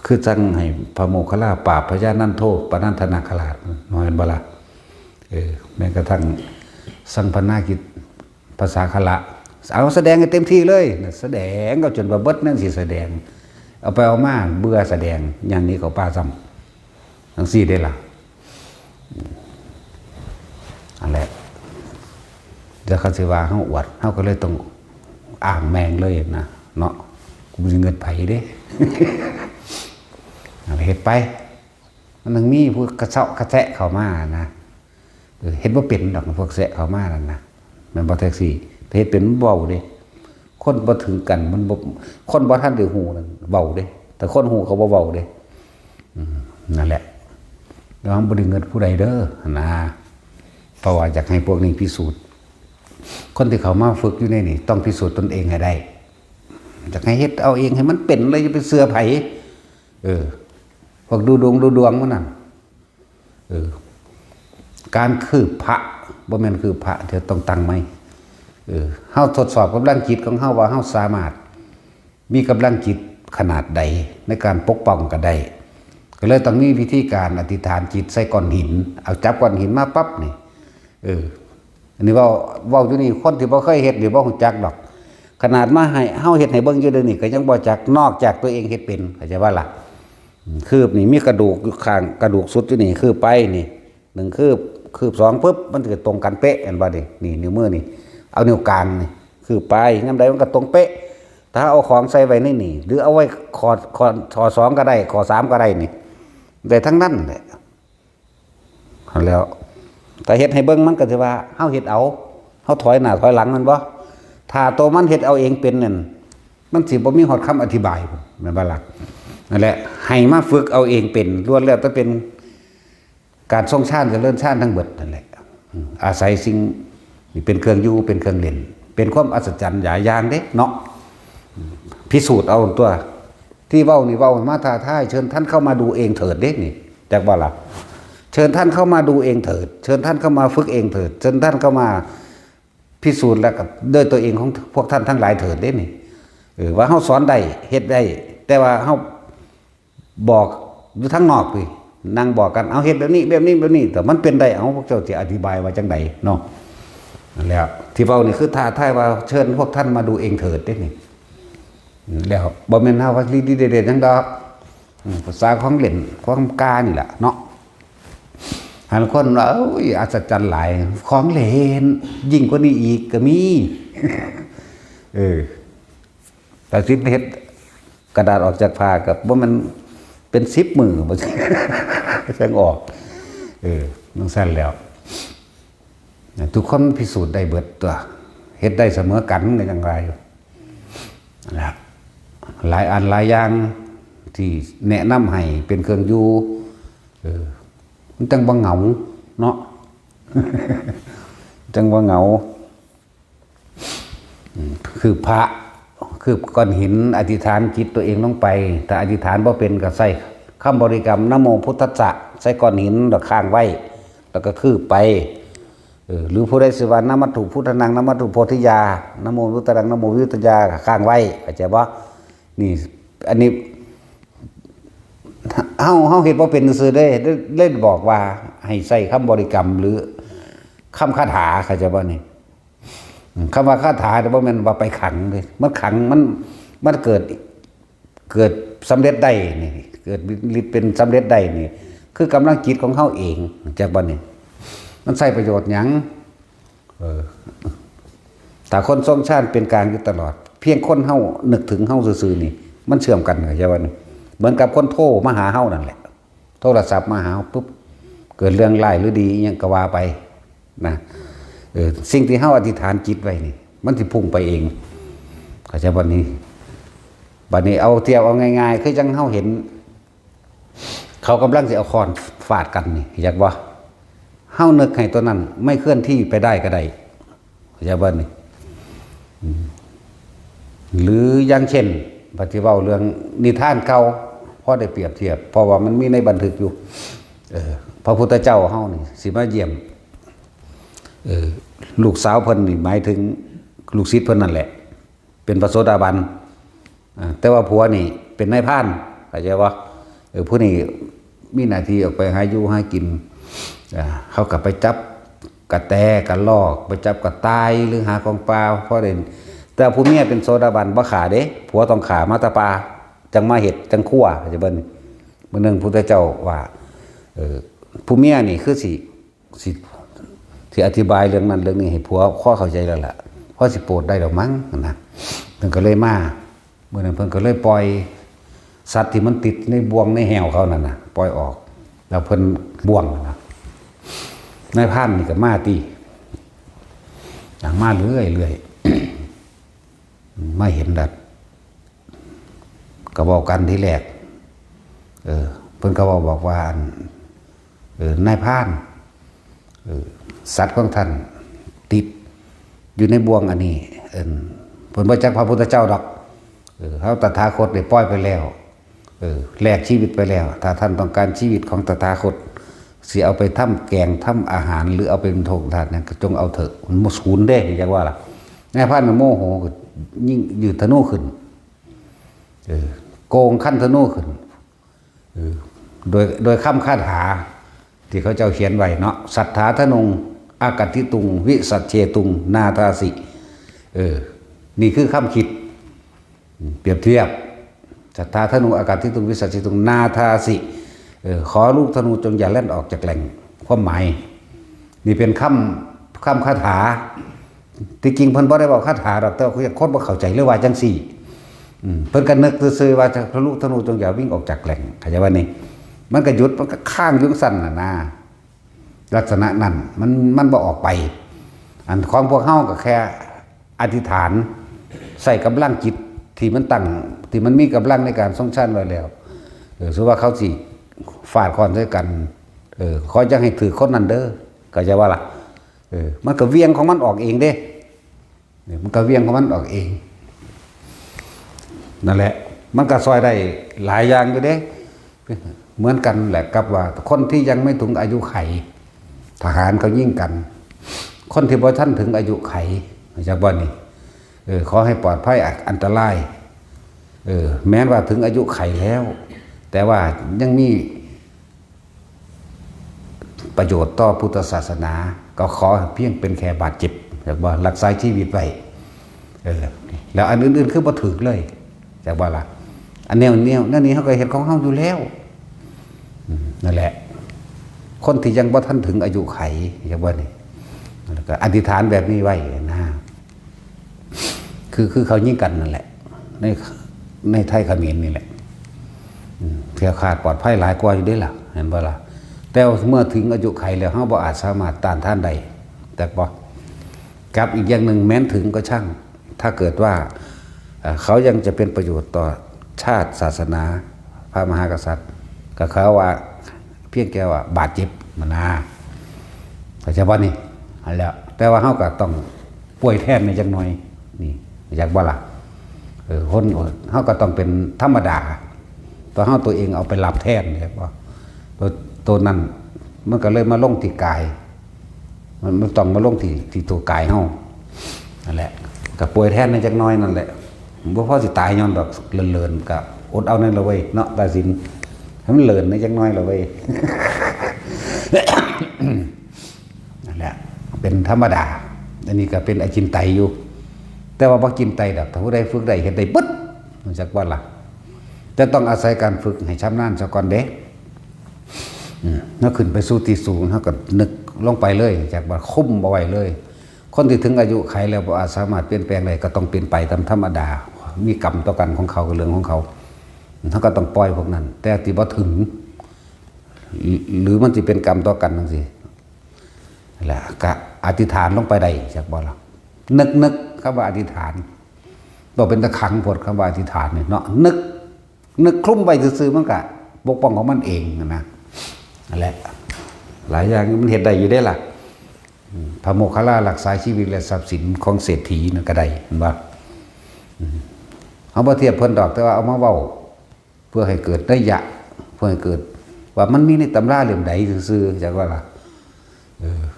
คือสั่งให้พระโมคคัลลาปราบพญานันโทปนันทนาคราชน้อยบ่ล่ะแม้กระทั่งสั่งพนากิจภาษาคละเอาแสดงให้เต็มที่เลยแสดงก็จนว่าเบิดนั่นสิแสดงเอาไปเอามาเบื่อแสดงอย่างนี้เขาป้าซ้ำทั้งสี่ได้ล่ะอะไรจะคันสิว่าเฮาอวดเฮาก็เลยต้องอ่างแมงเลยนะเนาะกูมีเงินไผเด้ เฮ็ดไปมันนึงมีพวกกระเซาะกระแทะเข้ามานะเฮ็ดบ่เป็นดอกพวกแซะเข้ามานั่นนะแม่นบ่แท็กซี่เฮ็ดเป็นมันเว้าเด้คนบ่ถึงกันมันบ่คนบ่ทันได้ฮู้นั่นเว้าเด้แต่คนฮู้เขาบ่เว้าเด้นั่นแหละระวังบ่ได้เงินผู้ใดเด้อนะเพราะว่าอยากให้พวกนี้พิสูจน์คนที่เขามาฝึกอยู่ในนี่ต้องพิสูจน์ตนเองให้ได้อยากให้เฮ็ดเอาเองให้มันเป็นเลยจะไปเสือไผพวกดูดวงมันนั่นการคืบพระบ่แม่นคืบพระเดี๋ยวต้องตั้งไหมเฮาทดสอบกำลังจิตของเฮาว่าเฮาสามารถมีกำลังจิตขนาดใดในการปกป้องก็ได้ก็เลยต้องมีวิธีการอธิษฐานจิตใส่ก้อนหินเอาจับก้อนหินมาปั๊บนี่อันนี้เว้าอยู่นี่คนที่บ่เคยเฮ็ดหรือบ่ฮู้จักดอกขนาดมาให้เฮาเฮ็ดให้เบิ่งอยู่เดี๋ยวนี้ก็ยังบ่จักนอกจากตัวเองเฮ็ดเป็นเข้าใจว่าล่ะคืบนี่มีกระดูกอยู่ข้างกระดูกสุดอยู่นี่คืบไปนี่1คืบ2ปึ๊บมันจะตรงกันเป๊ะเห็นบ่นี่นิ้วมือนี่เอานิ้วกลางนี่คืบไปยามใดมันก็ตรงเป๊ะถ้าเอาของใส่ไว้ในนี่หรือเอาไว้คอ2ก็ได้คอ3ก็ได้นี่ได้ทั้งนั้นแหละแล้วแต่เฮ็ดให้เบิ่งมันก็สิว่าเฮาเฮ็ดเอาเฮาถอยหน้าถอยหลังมันบ่ถ้าตัวมันเฮ็ดเอาเองเป็นนั่นมันสิบ่มีฮอดคำอธิบายแม่นบ่ล่ะนั่นแหละให้มาฝึกเอาเองเป็นล้วนแล้วแต่เป็นการทรงชาติเจริญชาติทั้งเบิดนั่นแหละอาศัยสิ่งนี่เป็นเครื่องอยู่เป็นเครื่องเล่นเป็นความอัศจรรย์หลายอย่างเด้เนาะพิสูจน์เอาตัวที่เว้านี่เว้ามาท้าทายเชิญท่านเข้ามาดูเองเถิดเด้นี่จักบ่ล่ะเชิญท่านเข้ามาดูเองเถิดเชิญท่านเข้ามาฝึกเองเถิดเชิญท่านเข้ามาพิสูจน์แล้วกับด้วยตัวเองของพวกท่านทั้งหลายเถิดเด้นี่ว่าเฮาสอนได้เฮ็ดได้แต่ว่าเฮาบอกอยู่ทั้งนอกพี่นั่งบอกกันเอาเฮ็ดแบบนี้แต่มันเป็นได้เอาพวกเจ้าสิอธิบายว่าจังไดเนาะนั่นแหละที่เว้านี่คือท้าทายว่าเชิญพวกท่านมาดูเองเถิดเด้นี่แล้วบ่แม่นเฮาว่าดีๆเด็ดๆจังดอกภาษาของเล่นของกานี่แหละเนาะหันคนว่าอัศจรรย์หลายของเล่นยิ่งกว่านี้อีกก็มีแต่สิเฮ็ดกระดาษออกจากผ้ากับว่ามันเป็น10 มือบ่ใช่แสงออกมันสั้นแล้วทุกคนพิสูจน์ได้เบิดตัวเฮ็ดได้เสมอกันในอย่างไรนะครับหลายอันหลายอย่างที่แนะนำให้เป็นเครื่องอยู่มันจังบ่เหงาเนาะ จังบ่เหงาคือพระคือก้อนหินอธิษฐานจิตตัวเองลงไปถ้าอธิษฐานบ่เป็นก็ใส่คำบริกรรมนะโมพุทธัสสะใส่ก้อนหินแล้วข้างไว้แล้วก็คือไปหรือผู้ใดสิว่านะมัตถุพุทธนังนะมัตถุโพธิยานะโมพุทธังนะโมวิตุยาข้างไว้เข้าใจบ่นี่อันนี้ เฮาเฮ็ดบ่เป็นซื่อๆเด้เล่นบอกว่าให้ใช้คำบริกรรมหรือคำคาถาเข้าใจบ่นี่คำว่าคาถาแต่บ่แม่นว่าไปขังเลยมันขังมันเกิดสำเร็จได้นี่เกิดฤทธิ์เป็นสำเร็จได้นี่คือกำลังจิตของเฮาเองจักบ่นี่มันใช้ประโยชน์หยังถ้าคนทรงชาติเป็นกลางอยู่ตลอดเพียงคนเฮานึกถึงเฮาซื่อๆนี่มันเชื่อมกันเข้าใจบ่นี่เหมือนกับคนโทรมาหาเฮานั่นแหละโทรศัพท์มาหาปุ๊บเกิดเรื่องร้ายหรือดียังก็ว่าไปนะสิ่งที่เฮาอธิษฐานจิตไว้นี่มันสิพุ่งไปเองเข้าใจบัดนี้เอาเทียบเอาง่ายๆคือจังเฮาเห็นเขากำลังสิเอาค้อนฟาดกันนี่อยากว่าเฮานึกให้ตัวนั้นไม่เคลื่อนที่ไปได้ก็ได้เข้าใจบัดนี้หรืออย่างเช่นปฏิเว้าเรื่องนิทานเก่าพอได้เปรียบเทียบเพราะว่ามันมีในบันทึกอยู่พระพุทธเจ้าเฮานี่สิมาเยี่ยมลูกสาวเพิ่นนี่หมายถึงลูกศิษย์เพิ่นนั่นแหละเป็นพระโสดาบันแต่ว่าผัวนี่เป็นนายพรานเข้าใจว่าผู้นี้มีหน้าที่ออกไปหาอยู่หากินเขาก็ไปจับกระแตกระลอกไปจับกระต่ายหรือหาของปลาเพราะเด่นแต่ผู้เมียเป็นโสดาบันบ่ขาเด้ผัวต้องขามาตะปาจังมาเห็ดจังคั่วเข้าใจเบิ่นมื้อนึงพุทธเจ้าว่าผู้เมียนี่คือสิอธิบายเรื่องนั้นเรื่องนี้ให้ผัวข้อเข้าใจแล้วล่ะพอสิโปรดได้ดอกมั้งนะเพิ่นก็เลยมาเมื่อนั้นเพิ่นก็เลยปล่อยสัตว์ที่มันติดในบ่วงในแหวเขานั่นน่ะปล่อยออกแล้วเพิ่นบ่วงนะนายพรานนี่ก็มาตีอย่างมาเรื่อยๆมาเห็นดัดก็บอกกันทีแรกเพิ่นก็บอกว่านายพรานสัตว์ของท่านติดอยู่ในบ่วงอันนี้เพิ่นบ่จักพระพุทธเจ้าดอกเขาตถาคตได้ปล่อยไปแล้วแลกชีวิตไปแล้วถ้าท่านต้องการชีวิตของตถาคตสิเอาไปทำแกงทำอาหารหรือเอาไปเป็นโทษทานเนี่ยก็จงเอาเถอะมันบ่สูญเด้จังว่าล่ะนายพรานโมโหก็ยิ่งยืดธนูขึ้นโกงขั้นธนูขึ้นโดยคำคาถาที่เขาเจ้าเขียนไว้เนาะสัทธาธนงอากัตติตุงวิสัชเชตุงนาทาสินี่คือคำคิดเปรียบเทียบสัทธาธนูอากาศที่ตุงวิสัชเชตุงนาทาสิขอลูกธนูจงอย่าเล่นออกจากแหล่งความหมายนี่เป็นคำคาถาที่จริงเพิ่นบ่ได้บอกคาถาดอกแต่คนบ่เข้าใจหรือว่าจังซี่เพิ่นก็นึกซื่อๆว่าพระลูกธนูจงอย่าวิ่งออกจากแหล่งเข้าใจว่านี่มันก็หยุดมันก็ข้างอยู่สั่นน่ะนะลักษณะนั้นมันบ่ออกไปอันของพวกเฮาก็แค่อธิษฐานใส่กำลังจิตที่มันตั้งที่มันมีกำลังในการทรงชันไว้แล้วสมมุติว่าเขาสิฟาดค้อนใส่กันขอจังให้ถือคนนั้นเด้อก็จะว่าล่ะมันก็เวียงของมันออกเองเด้มันก็เวียงของมันออกเองนั่นแหละมันก็ซอยได้หลายอย่างอยู่เด้เหมือนกันแหละกับว่าคนที่ยังไม่ถึงอายุไขทหารเขายิ่งกันคนที่บ่ทันถึงอายุไขจากบ่นี่ขอให้ปลอดภัยอันตรายแม้ว่าถึงอายุไขแล้วแต่ว่ายังมีประโยชน์ต่อพุทธศาสนาก็ขอเพียงเป็นแค่บาดเจ็บจากว่ารักษาชีวิตไว้แล้วอันอื่นๆคือบ่ถึกเลยจากว่าล่ะอันแนวนั่นนี่เขาก็เห็นของเฮาอยู่แล้วนั่นแหละคนที่ยังบ่ทันถึงอายุไขจากว่านี่ก็อธิษฐานแบบนี้ไว้นะคือเขายิ่งกันนั่นแหละในไทยเขมรนี่แหละเสียขาดปลอดภัยหลายกว่าอยู่ด้วยล่ะเห็นบ่ล่ะแต่เมื่อถึงอายุไขแล้วเฮาบ่อาจสามารถต้านทานได้แต่บ่กับอีกอย่างหนึ่งแม้นถึงก็ช่างถ้าเกิดว่าเขายังจะเป็นประโยชน์ต่อชาติศาสนาพระมหากษัตริย์ก็เขาว่าเพียงแค่ว่าบาดเจ็บมานาแต่เฉพาะนี่อันแล้วแต่ว่าเฮาก็ต้องป่วยแทนในจังหน่อยนี่อยากบ่ล่ะคนเฮาก็ต้องเป็นธรรมดาตัวเฮาตัวเองเอาไปรับแทนเนี่ยบ่ตัวนั้นมันก็เลยมาลงที่กายมันต้องมาลงที่ตัวกายเฮานั่นแหละก็ป่วยแทนในจังน้อยนั่นแหละบ่พอสิตายย้อนดอกเลินๆก็อดเอานั่นละเว้ยเนาะตาสิน ให้มันเลินนิดจังน้อยเราไป นั่นแหละเป็นธรรมดาอันนี้ก็เป็นอจินไตยอยู่แต่ว่าบ่กินไตดอกถ้าผู้ใดฝึกได้เฮ็ดได้ปึ๊ดรู้จักว่าล่ะจะต้องอาศัยการฝึกให้ชำนาญซะก่อนเด้ถ้าขึ้นไปสู่ที่สูงเฮาก็นึกลงไปเลยจากว่าคุ้มบ่ไหวเลยคนที่ถึงอายุไขแล้วบ่อาจสามารถเปลี่ยนแปลงได้ก็ต้องเป็นไปตามธรรมดามีกรรมต่อกันของเขาก็เรื่องของเขาเขาก็ต้องปล่อยพวกนั้น แต่ที่บ่ถึงหรือมันสิเป็นกรรมต่อกันจังซี่นั่นแหละก็อธิษฐานลงไปได้จากบ่ล่ะนึกคำว่าอธิษฐานบ่เป็นตะขังพดคำว่าอธิษฐานนี่เนาะนึกคลุ้มไปซื่อๆมันก็ปกป้องของมันเองนะนั่นแหละหลายอย่างมันเฮ็ดได้อยู่ได้ล่ะพระโมคคัลลารักษาชีวิตและทรัพย์สินของเศรษฐีนั่นก็ได้เห็นบ่เอาบ่เทียบเพิ่นดอกแต่ว่าเอามาเว้าเพื่อให้เกิดนัยยะเพื่อให้เกิดว่ามันมีในตำราเล่มใดซื่อๆจักว่าล่ะ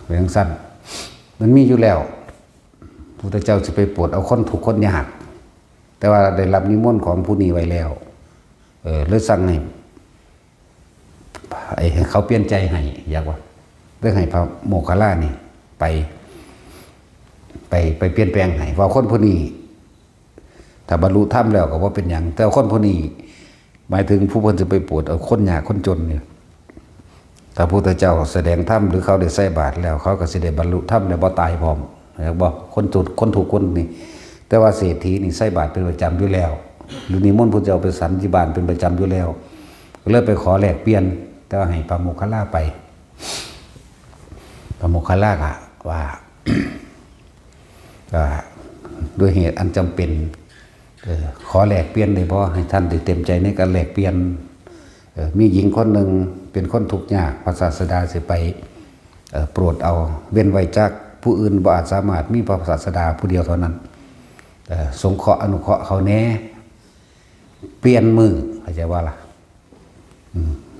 เป็นจังซั่นมันมีอยู่แล้วพระพุทธเจ้าสิไปโปรดเอาคนทุกข์คนยากแต่ว่าได้รับนิมนต์ของผู้นี้ไว้แล้วเลยสั่งให้เขาเปลี่ยนใจให้อยากว่าเรื่องให้พระโมคคัลลานี่ไปเปลี่ยนแปลงให้ว่าคนผู้นี้ถ้าบรรลุธรรมแล้วก็ว่าเป็นหยังแต่คนผู้นี้หมายถึงผู้เพิ่นจะไปโปรดเอาคนยากคนจนเนี่ยถ้าพระพุทธเจ้าแสดงธรรมหรือเขาได้ใส่บาตรแล้วเขาก็สิได้บรรลุธรรมแล้วบ่ตายพร้อมบอกคนจุดคนถูกคนนี่แต่ว่าเศรษฐีนี่ใส่บาตรเป็นประจำอยู่แล้วหรือนิมนต์พระเจ้าไปสันติบาลเป็นประจำอยู่แล้วก็เลยไปขอแลกเปลี่ยนแต่ว่าให้พระโมคคัลลาไปพระโมคคัลลาก็ว่า ก็ด้วยเหตุอันจำเป็นขอแลกเปลี่ยนได้บ่ให้ท่านได้เต็มใจในการแลกเปลี่ยนมีหญิงคนหนึ่งเป็นคนทุกข์ยากพระศาสดาสิไปโปรดเอาเว้นไว้จากผู้อื่นบ่อาจสามารถมีพระศาสดาผู้เดียวเท่านั้นสงเคราะห์อนุเคราะห์เขาแน่เปลี่ยนมือเข้าใจว่าล่ะ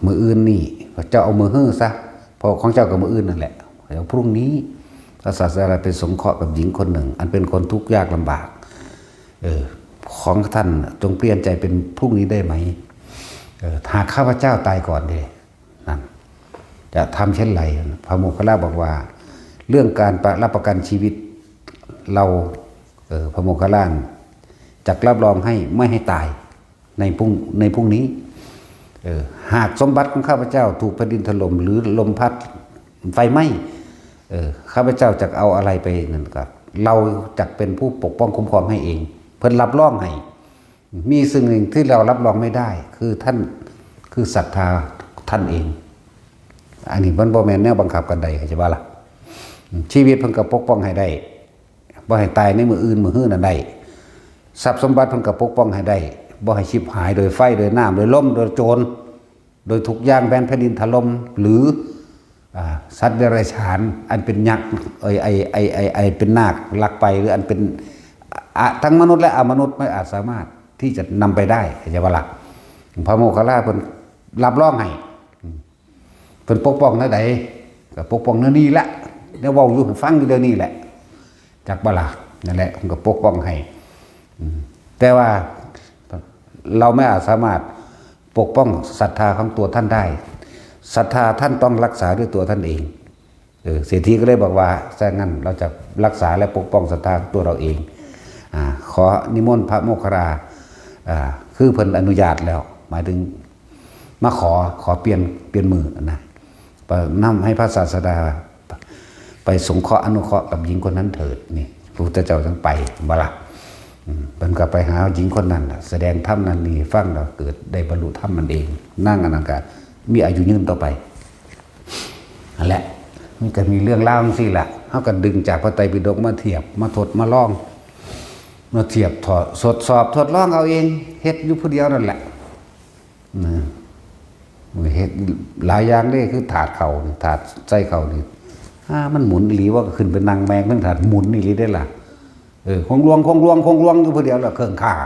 มืออื่นนี่เจ้าเอามือฮื้อซะเพราะของเจ้ากับมืออื่นนั่นแหละเดี๋ยวพรุ่งนี้พระศาสดาไปสงเคราะห์กับหญิงคนหนึ่งอันเป็นคนทุกข์ยากลำบากของท่านจงเปลี่ยนใจเป็นพรุ่งนี้ได้ไหมหากข้าพเจ้าตายก่อนเดนั่นจะทำเช่นไรพระโมคคัลลาบอกว่าเรื่องการรับประกันชีวิตเราพระโมคคัลลาจักรับรองให้ไม่ให้ตายในพรุ่งนี้หากสมบัติของข้าพเจ้าถูกแผ่นดินถล่มหรือลมพัดไฟไหม้ข้าพเจ้าจะเอาอะไรไปนั่นก็เราจักเป็นผู้ปกป้องคุ้มครองให้เองเพิ่นรับรองให้มีสิ่งหนึ่งที่เรารับรองไม่ได้คือท่านคือศรัทธาท่านเองอันนี้มันบ่แม่นแนวบังคับกันใดเข้าใจบ่ล่ะชีวิตเพิ่นก็ปกป้องให้ได้บ่ให้ตายในมื้ออื่นมื้อฮื้อนั่นได้ทรัพย์สมบัติเพิ่นก็ปกป้องให้ได้บ่ให้ชิบหายโดยไฟโดยน้ำโดยลมโดยโจรโดยทุกอย่างแผ่นดินถล่มหรือสัตว์เดรัจฉานอันเป็นยักษ์เป็นนาคลักไปหรืออันเป็นทั้งมนุษย์และอมนุษย์ไม่อาจสามารถที่จะนำไปได้เข้าใจบ่ล่ะพระโมคคัลลาเพิ่นรับรองให้เพิ่นปกป้องแนวใดก็ปกป้องแนวนี้แหละแนวเว้าอยู่ฟังอยู่เดี๋ยวนี้แหละจักบ่ล่ะนั่นแหละเพิ่นก็ปกป้องให้แต่ว่าเราไม่อาจสามารถปกป้องศรัทธาของตัวท่านได้ศรัทธาท่านต้องรักษาด้วยตัวท่านเองเศรษฐีก็เลยบอกว่าถ้างั้นเราจะรักษาและปกป้องศรัทธาตัวเราเองขอนิมนต์พระโมคคัลลาคือเพิ่นอนุญาตแล้วหมายถึงมาขอเปลี่ยนมือนะนำให้พระศาสดาไปสงเคราะห์อนุเคราะห์กับหญิงคนนั้นเถิดนี่พระพุทธเจ้าต้องไปบ่ล่ะเพิ่นก็ไปหาหญิงคนนั้นแสดงธรรมนั้นนี่ฟังแล้วเกิดได้บรรลุธรรมมันเองนั่งอนันต์มีอายุยืนต่อไปนั่นแหละมันก็มีเรื่องเล่าจังซี่ล่ะเฮาก็ดึงจากพระไตรปิฎกมาเทียบมาทดมาลองมาเทียบสอบทดลองเอาเองเฮ็ดอยู่ผู้เดียวนั่นแหละเฮ็ดหลายอย่างเลยคือถาดเข่าถาดใส่เข่านี่มันหมุนอีหลีว่าขึ้นเป็นนางแมงทั้งถาดหมุนอีหลีได้ล่ะคงลวงอยู่ผู้เดียวแล้วเครื่องข้าง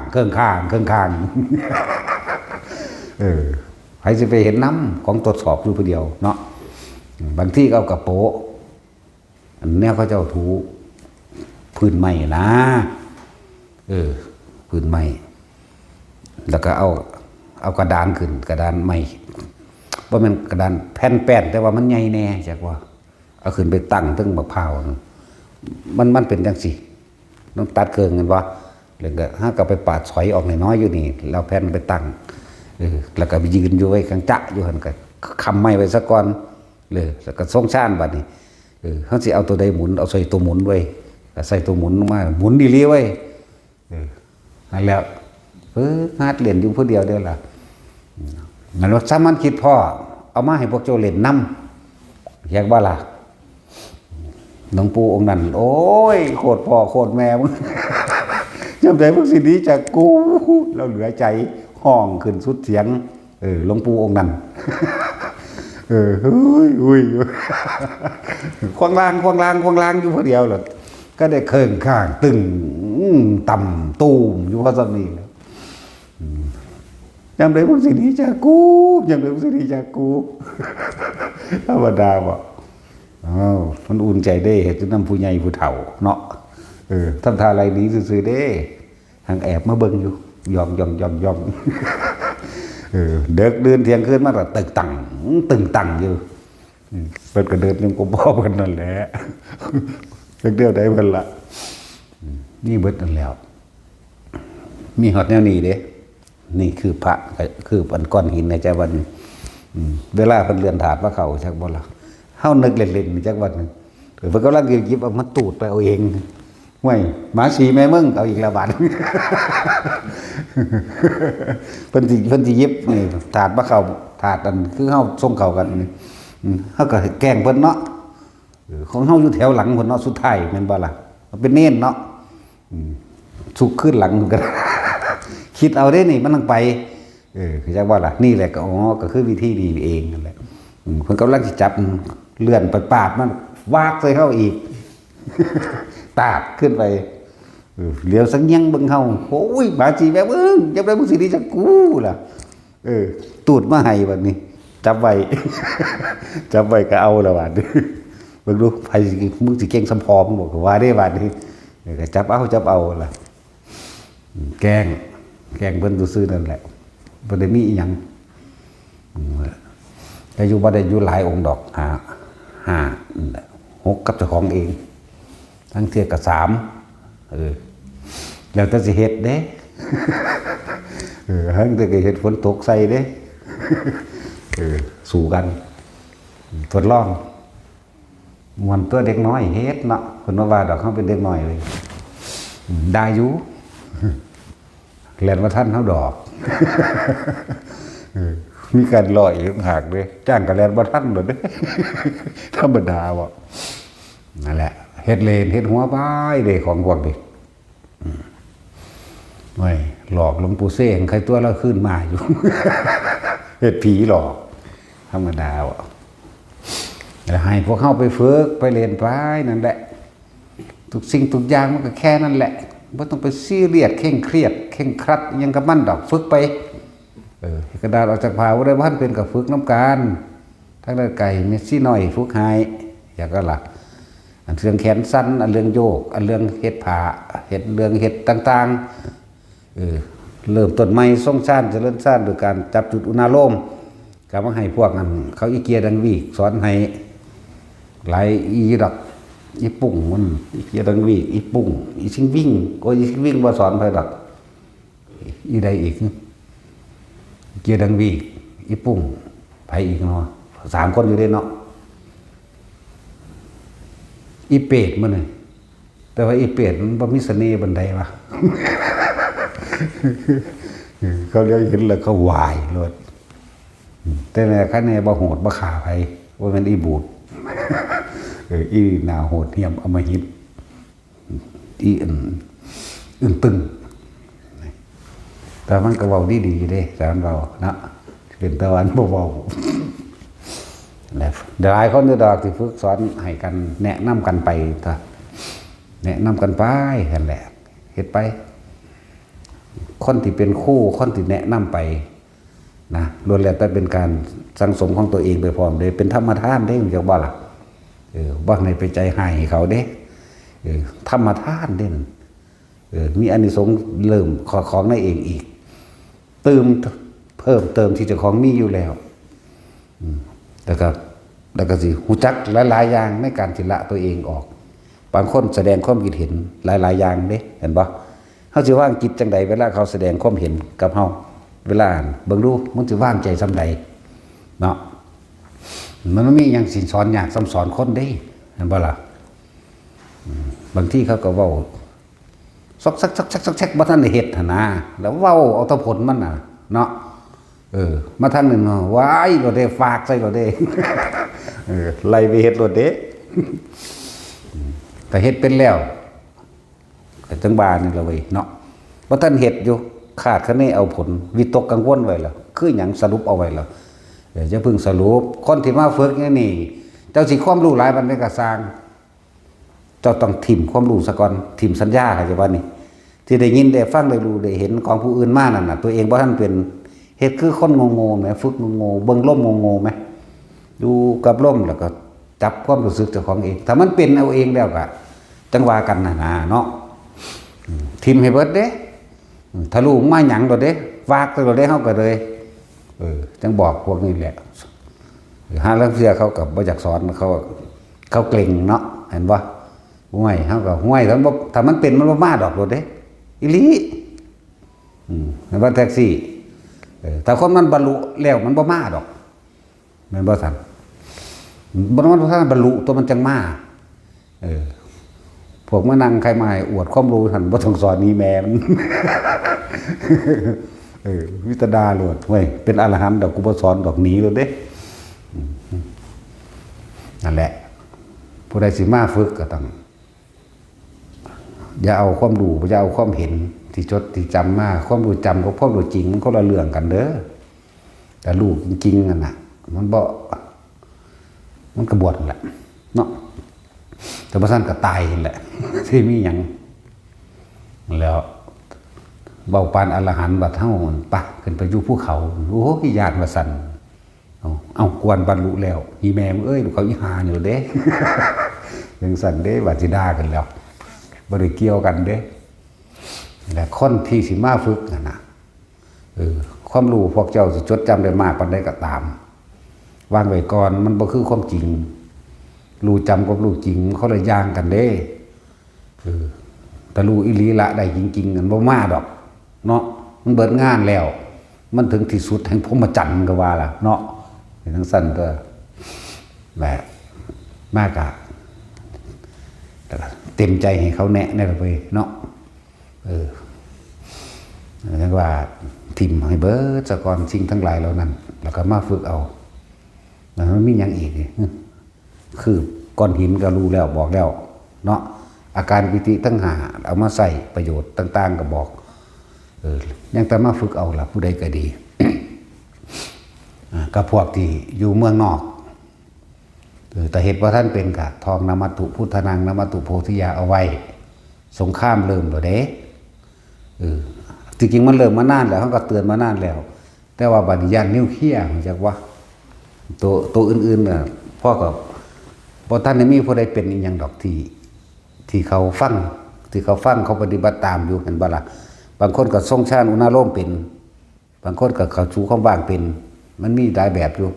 ใครจะไปเห็นน้ำของตรวจสอบอยู่ผู้เดียวเนาะบางที่เอากระโปะอันนี้เขาเจ้าถูพื้นไม้นะพื้นไม้แล้วก็เอา เอากระดานขึ้นกระดานใหม่บ่แม่นกระดานแผ่นแป้นแต่ว่ามันใหญ่แน่จักว่าเอาขึ้นไปตั้งตึ้งมะพร้าวมันเป็นจังซี่ต้องตัดเกิงกันว่าแล้วก็หาก็ไปปาดสอยออกน้อยๆอยู่นี่แล้วแผ่นไปตั้งแล้วก็ไปยืนอยู่ไว้กลางจะอยู่หั่นก็ค้ำไม้ไว้ซะก่อนเลยแล้วก็ทรงชานบัดนี้เฮาสิเอาตัวใดหมุนเอาใส่ตัวหมุนไว้ก็ใส่ตัวหมุนมาหมุนดีๆไว้นั่นแล้วฮาดเล่นอยู่ผู้เดียวเด้อล่ะงั้นว่าสามัญคิดพ่อเอามาให้พวกเจ้าเล่นนำอยากบ่ล่ะหลวงปู่องค์นั้นโอ้ยโคตรพ่อโคตรแม่มึงจำได้พวกสินี้จากกูเราเหลือใจห้องขึ้นสุดเสียงหลวงปู่องค์นั้นอุ้ยควางลางอยู่ผู้เดียวหรอกก็ได้เคิงข้างตึงต่ำตูมอยู่เพราะสำนีแล้วจำได้พวกสินี้จากกูจำได้พวกสินี้จากกูธรรมดาบอกมันอุ่นใจได้เห็นจนน้ำผู้ใหญ่ผู้เฒ่าเนาะทำท่าอะไรนี้ซื่อๆเด้ทางแอบมาเบิ่งอยู่ยอมเด็กเดินเที่ยงคืนมาแต่ตึงตังอยู่เปิดก็เดินยังกบพ่อกันนั่นแหละเดียวได้เพิ่นละนี่เบิดนั่นแล้วมีหอดแนวนี้เด้นี่คือพระคืออันก้อนหินในใจวันเวลาเพิ่นเลื่อนถาดว่าเขาจักบ่ล่ะเฮานึกเล่นๆจักวันนึงเพิ่นกำลังหยิบเอามาตูดไปเอาเองห่วยหมาสีแม่มึงเอาอีกแล้วบาดเพิ่นสิหยิบนี่ถาดว่าเขาถาดอันคือเฮาส่งเข้ากันนี่เฮาก็แกล้งเพิ่นเนาะของเฮาอยู่แถวหลังเพิ่นเนาะสุดท้ายแม่นบ่ล่ะเป็นเน้นเนาะสุกขึ้นหลังกันคิดเอาได้นี่มันต้องไปคือจักว่าล่ะนี่แหละก็ก็คือวิธีดีเองนั่นแหละเพิ่นกำลังสิจับเลื่อนไปปาดมันวากใส่เฮาอีกตาดขึ้นไปเหลียวสังยังเบิ่งเฮาโอ้ยบาจีแม่เบิ่งจับได้มึงสิดีจักกูล่ะตูดมาให้บัดนี้จับไว้ก็เอาแล้วบาดนี้เบิ่งดูไผมึงสิเก่งสำพอมึงบอกว่าได้บาดนี้ก็จับเอาล่ะแกล้งเพิ่นซื่อๆนั่นแหละบ่ได้มีอีหยังแต่อยู่บ่ได้อยู่หลายองค์ดอก6กับเจ้าของเองทั้งเทียกับ3แล้วแต่สิเฮ็ดเด้ทั้งแต่ก็เฮ็ดฝนตกใส่เด้สู้กันทดลองมวนตัวเด็กน้อยเฮ็ดเนาะเพิ่นว่าดอกเฮาเป็นเด็กน้อยเลยได้อยู่แล่นว่าท่านเฮาดอกมีการลอยหักเลยจ้างกับแลนบ่ทันเลยธรรมดาบ่นั่นแหละเฮ็ดเลนเฮ็ดหัวบ้ายเด้ของพวกนี้ไม่หลอกหลวงปู่เซ้งใครตัวเราขึ้นมาอยู่เฮ็ดผีหลอกธรรมดาบ่แล้วให้พวกเข้าไปฝึกไปเรียนไปนั่นแหละทุกสิ่งทุกอย่างมันก็แค่นั่นแหละบ่ต้องไปซีเรียสเคร่งเครียดเคร่งครัดยังกับมันดอกฝึกไปกระดาษออกจากผ้าว่าได้บ้านเป็นกับฝึกน้ำการทั้งได้ไก่เมสซี่หน่อยฝึกหายอยากก็หลักอันเรื่องแขนสั้นอันเรื่องโยกอันเรื่องเฮ็ดผ้าเฮ็ดเรื่องเฮ็ดต่างๆเริ่มต้นใหม่ส่งชาติเจริญชาติโดยการจับจุดอุณาโลมก็มาให้พวกนั้นเขาอีเกียดังวีสอนให้หลายอีดอกอีปุ่งมันอีเกียดังวีอีปุ่งอีชิงวิ่งก็อีชิงวิ่งบ่สอนไปดอกอีใดอีกเกียร์ดังวีอีปุ่งไปอีกเนาะ3 คนอยู่ได้เนาะอีเป็ดมันเลยแต่ว่าอีเป็ดมันบ่มีเสน่ห์บันไดวะเขาเรียกเห็นแล้วเขาวายเลยแต่ในขั้นในบ่โหดบ่ขาไปว่ามันอีบูดอีหนาโหดเหี้ยมอำมหิตอีอึ้งตึงแต่มันก็เว้าดีๆเด้แต่มันเว้านะเป็นตะวันบ่เว้าแล้วเดี๋ยวหลายคนดอกที่ฝึกสอนให้กันแนะนำกันไปถ้าแนะนำกันไปนั่นแหละเฮ็ดไปคนที่เป็นคู่คนที่แนะนำไปนะล้วนแล้วแต่เป็นการสังสมของตัวเองไปพร้อมเลยเป็นธรรมทานเด้จักบ่ล่ะบ่ให้ไปใจให้เขาเด้ธรรมทานเด้นั่นมีอานิสงส์เริ่มของในเองอีกตื่ เพิ่มเติมที่เจ้าของมีอยู่แล้วแล้วก็สิหูจักหลายๆอย่างในการสิละตัวเองออกบางคนแสดงความคิดเห็นหลายๆอย่างเด้เห็นบ่เฮาสิวางจิตจังใดเวลาเขาแสดงความเห็นกับเฮาเวลาเบิ่งดูมันสิวางใจซำใดเนาะมันมีหยังสิสอนยากซ้ำสอนคนเด้เห็นบ่ล่ะบางทีเขาก็เว้าซอกซักบ่ทันได้เฮ็ดหั่นนะแล้วเว้าเอาแต่ผลมันน่ะเนาะมาทางนึงเนาะว้ายบ่ได้ฝากใส่บ่ได้ ไล่ไปเฮ็ดโลดเด้ก็เฮ็ดเป็นแล้วก็จังบานี่ล่ะเว้ยเนาะบ่ทันเฮ็ดอยู่ขาดคะเนเอาผลวิตกกังวลไว้แล้วคือหยังสรุปเอาไว้แล้วอย่าเพิ่งสรุปคนที่มาฝึกนี่เจ้าสิความรู้หลายบันไดก็สร้างเจ้าต้องถิ่มความรู้ซะก่อนถิ่มสัญญาเข้าใจบ่นี่ที่ได้ยินได้ฟังได้รู้ได้เห็นของผู้อื่นมานั่นน่ะตัวเองบ่ทันเป็นเฮ็ดคือคนโง่ๆแหมฝึกโง่ๆเบิ่งลมโง่ๆแหมอยู่กับลมแล้วก็จับความรู้สึกเจ้าของเองถ้ามันเป็นเอาเองแล้วก็จังว่ากันน่ะนะเนาะถิ่มให้เบิดเด้ถ้ารู้มาหยังโดดเด้ฝากโดดเด้เฮาก็เลยจังบอกพวกนี้แหละหาเรื่องเสียเขาก็บ่อยากสอนเขาเกร็งเนาะเห็นบ่ห่วยเฮาก็ห่วยถ้ามันเป็นมันบ่มาดอกโดดเด้อีหลีในบ้านแท็กซี่ถ้าคนมันบรรลุแล้วมันบ่มาดอกแม่นบ่ซั่นบ่ทันบรรลุตัวมันจังมาพวกมานั่งใครมาอวดความรู้หั่นบ่ต้องสอนนี่แม่มันวิตดาโลดเว้ยเป็นอรหันต์ดอกกูบ่สอนดอกหนีโลดเด้นั่นแหละผู้ใดสิมาฝึกก็ต้องอย่าเอาความรู้อย่าเอาความเห็นที่จดที่จำมาความรู้จำกับความรู้จริงมันคนละเรื่องกันเด้อแต่รู้จริงๆนั่นน่ะมันกระบวนแหละเนาะแต่พระท่านก็ตายแหละที่มีหยังแล้วเบาปานอรหันต์บัดเฮาปะขึ้นไปอยู่ภูเขาโอ้ยญาติว่าสั่นเอากวนบรรลุแล้วอีแม่มึงเอ้ยลูกเขาอีหาอยู่เด้ ยังสั่นเด้ว่าสิด่ากันแล้วบ่ได้เกี่ยวกันเด้แต่คนที่สิมาฝึกนั่นน่ะความรู้พวกเจ้าสิจดจำได้มากปานใดก็ตามวางไว้ก่อนมันบ่คือความจริงรู้จำกับรู้จริงเขาเลยย่างกันเด้แต่รู้อีหลีละได้จริงๆกันบ่มาดอกเนาะมันเบิดงานแล้วมันถึงที่สุดแห่งพรหมจรรย์ก็ว่าล่ะเนาะทั้งสั้นก็แบบมากอะเต็มใจให้เขาแนะในระเบิดเนาะเรียกว่าทิมให้เบิดสะกอนสิ่งทั้งหลายเหล่านั้นแล้วก็มาฝึกเอาแล้วมันมีอย่างอีกคือก้อนหินก็รู้แล้วบอกแล้วเนาะอาการปิติทั้งหาเอามาใส่ประโยชน์ต่างๆก็บอกยังแต่มาฝึกเอาล่ะผู้ใดก็ดี กับพวกที่อยู่เมืองนอกแต่เหตุว่าท่านเป็นกะทองนมัตถุพุทธนังนมัตถุโพธิยาเอาไว้สงครามเริ่มแล้วเด้จริงๆมันเริ่มมานานแล้วเขาก็เตือนมานานแล้วแต่ว่าบัดนี้ยานนิวเคลียร์มันจักว่าตัวอื่นๆน่ะพ่อกับบ่ท่านได้มีผู้ใดเป็นอีหยังดอกที่เขาฟังเขาปฏิบัติตามอยู่เห็นบ่ล่ะบางคนก็ทรงชาติอุณาโลมเป็นบางคนก็เขาชูความว่างเป็นมันมีหลายแบบอยู่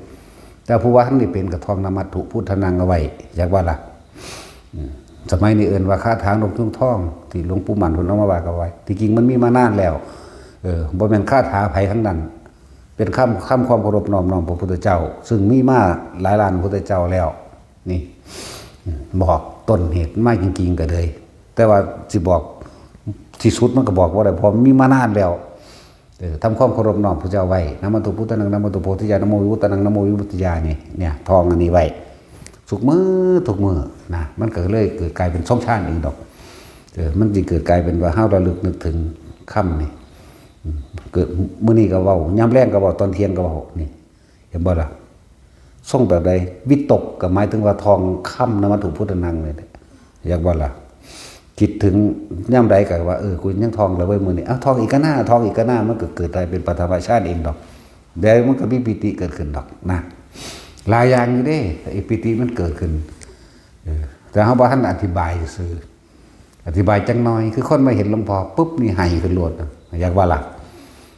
แต่ผู้ว่าท่านนี่เป็นกระทองนมัตถุพุทธนังเอาไว้อยากว่าล่ะสมัยนี้เอิ้นว่าคาถาลงทุ่งท่องที่หลวงปู่หมันเพิ่นเอามาว่ากันไว้ที่จริงมันมีมานานแล้วบ่แม่นคาถาไผทั้งนั้นเป็นคำความเคารพน้อมพระพุทธเจ้าซึ่งมีมาหลายล้านพระพุทธเจ้าแล้วนี่บอกต้นเหตุมาจริงๆก็เลยแต่ว่าสิบอกที่สุดมันก็บอกว่าได้พอมีมานานแล้วทำความเคารพน้อมพระเจ้าไว้นะมัตถุพุทธนังนะมัตถุโพธิญาณนะโมวิมุตตนังนะโมวิมุตติญาณเนี่ยทองอันนี้ไว้ทุกมือนะมันก็เลยเกิดกลายเป็นช่องชาติอีกดอกมันจะเกิดกลายเป็นว่าห้าวระลึกนึกถึงค่ำนี่เกิดมื้อนี้ก็เว้ายามแรงก็เว้าตอนเที่ยงก็เว้านี่เห็นบ่ล่ะส่งแบบใดวิตกก็หมายถึงว่าทองค่ำนะมัตถุพุทธนังนี่อยากบ่ล่ะคิดถึงย่ำใดก็ว่ากูยังทองแล้วเว้ยมื้อนี้ทองอีกก็หน้ามันก็เกิดได้เป็นปฐมชาติเองดอกเดี๋ยวมันก็มีปิติเกิดขึ้นดอกนะหลายอย่างอยู่เด้ไอ้ปิติมันเกิดขึ้นแต่เฮาบ่ทันอธิบายซื่ออธิบายจังน้อยคือคนมาเห็นหลวงพ่อปุ๊บนี่ให้ขึ้นโลดอยากว่าล่ะ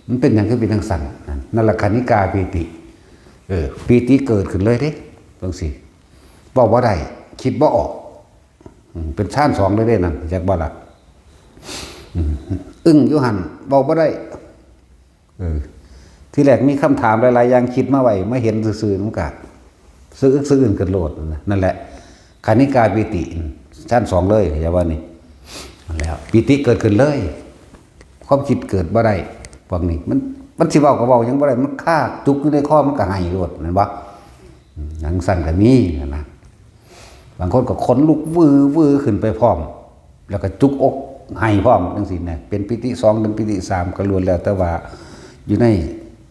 มันเป็นอย่างที่เป็นทางสั่นนั่นแหละคณิกาปีติปีติเกิดขึ้นเลยเด้บางสิบอกว่าได้คิดว่าออกเป็นชาติสองเลยเด้นั่นจากบ่ละอึ้งยุหันบอกว่าได้ที่แรกมีคำถามหลายๆอย่างคิดมาไว้ไม่เห็นซื่อๆน้ำกาดซื้ออื่นเกิดโลดนั่นแหละคณิกาปีติชั้นสองเลยอย่าว่านี่แล้วปีติเกิดขึ้นเลยความคิดเกิดบ่ได้พวกนี้มันสิเว้าก็เว้ายังบ่ได้มันคาจุกอยู่ในข้อมันก็ให้โลดนั่นบ่หนังสั่นก็มีนะบางคนก็ขนลุกวือขึ้นไปพร้อมแล้วก็จุกอกให้พร้อมจังซี่นะเป็นปีติ2เป็นปีติ3ก็ล้วนแล้วแต่ว่าอยู่ใน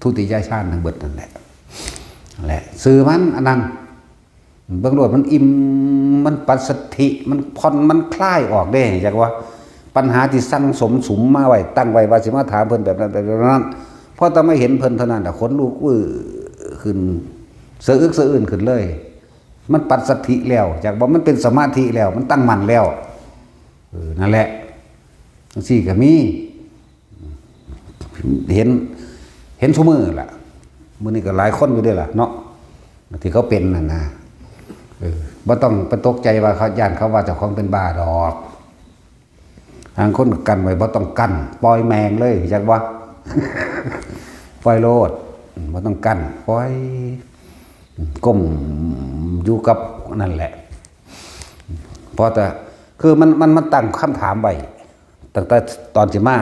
ทุติยฌานทั้งเบิดนั่นแหละสื่อมันอันนั้นเบื้องโลดมันอิ่มมันปัสสธิมันผ่อนมันคลายออกได้จากว่าปัญหาที่สั่งสมสุมมาไว้ตั้งไว้ว่าสิมาถามเพิ่นแบบนั้นแบบนั้นพอตอนไม่เห็นเพิ่นเท่านั้นขนลุกขึ้นเสืออื่นขึ้นเลยมันปัสสธิแล้วจากว่ามันเป็นสมาธิแล้วมันตั้งมั่นแล้วนั่นแหละสี่ก็มีเห็นชั่วมือล่ะมื้อนี้ก็หลายคนอยู่ด้วยล่ะเนาะที่เขาเป็นน่ะนะบ่ต้องไปตกใจว่าเขาย่านเขาว่าเจ้าของเป็นบ้าดอกทางคนกันไว้บ่ต้องกั้นปล่อยแมงเลยจักว่า ปล่อยโลดบ่ต้องกั้นปล่อยก้มอยู่กับนั่นแหละพอแต่คือมันตั้งคำถามไว้ตั้งแต่ตอนสิมา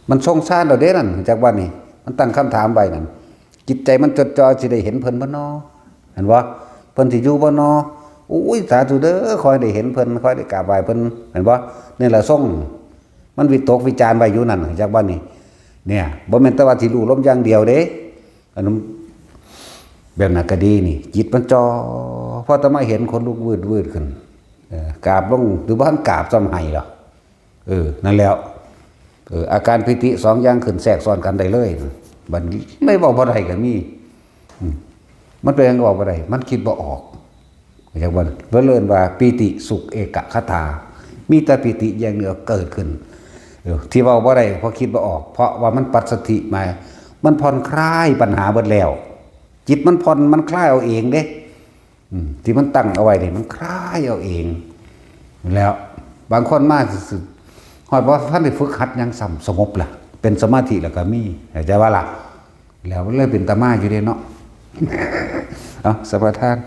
มันทรงชาติเราเด้นั่นจากว่านี่มันตั้งคำถามไว้นั่นจิตใจมันจดจ่อสิได้เห็นเพิ่นบ่น้อเห็นบ่เพิ่นสิอยู่บ่น้ออุ้ยสาธุเด้อคอยได้เห็นเพิ่นคอยได้กราบไหว้เพิ่นเห็นบ่นี่แหละทรงมันวิตกวิจารณ์ไว้อยู่นั่นจากว่านี่เนี่ยบ่แม่นแต่ว่าสิรู้ลมอย่างเดียวเด้อันนั้นแบบนั้นก็ดีนี่จิตมันจ่อพอตะมาเห็นคนลุกวืดขึ้นกราบลงหรือบ่ทันกราบซ้ำให้หรอนั่นแล้วอาการปิติ2อย่างขึ้นแทรกซ้อนกันได้เลยบัดนี้ไม่บอกบ่ได้ก็มีมันเป็นยังบอกบ่ได้มันคิดบ่ออกอย่างว่าเพิ่นเรียนว่าปิติสุขเอกคตามีแต่ปิติอย่างเดียวเกิดขึ้นที่เว้าบ่ได้เพราะคิดบ่ออกเพราะว่ามันปัสสธิมามันผ่อนคลายปัญหาเบิดแล้วจิตมันผ่อนมันคลายเอาเองเด้ที่มันตั้งเอาไว้นี่มันคลายเอาเองแล้วบางคนมาฮอดว่าท่านได้ฝึกหัดยังสงบล่ะเป็นสมาธิแล้วก็มีเข้าใจว่าล่ะแล้วมันเลยเป็นตามาอยู่เด้เนาะเอาสัมปทาน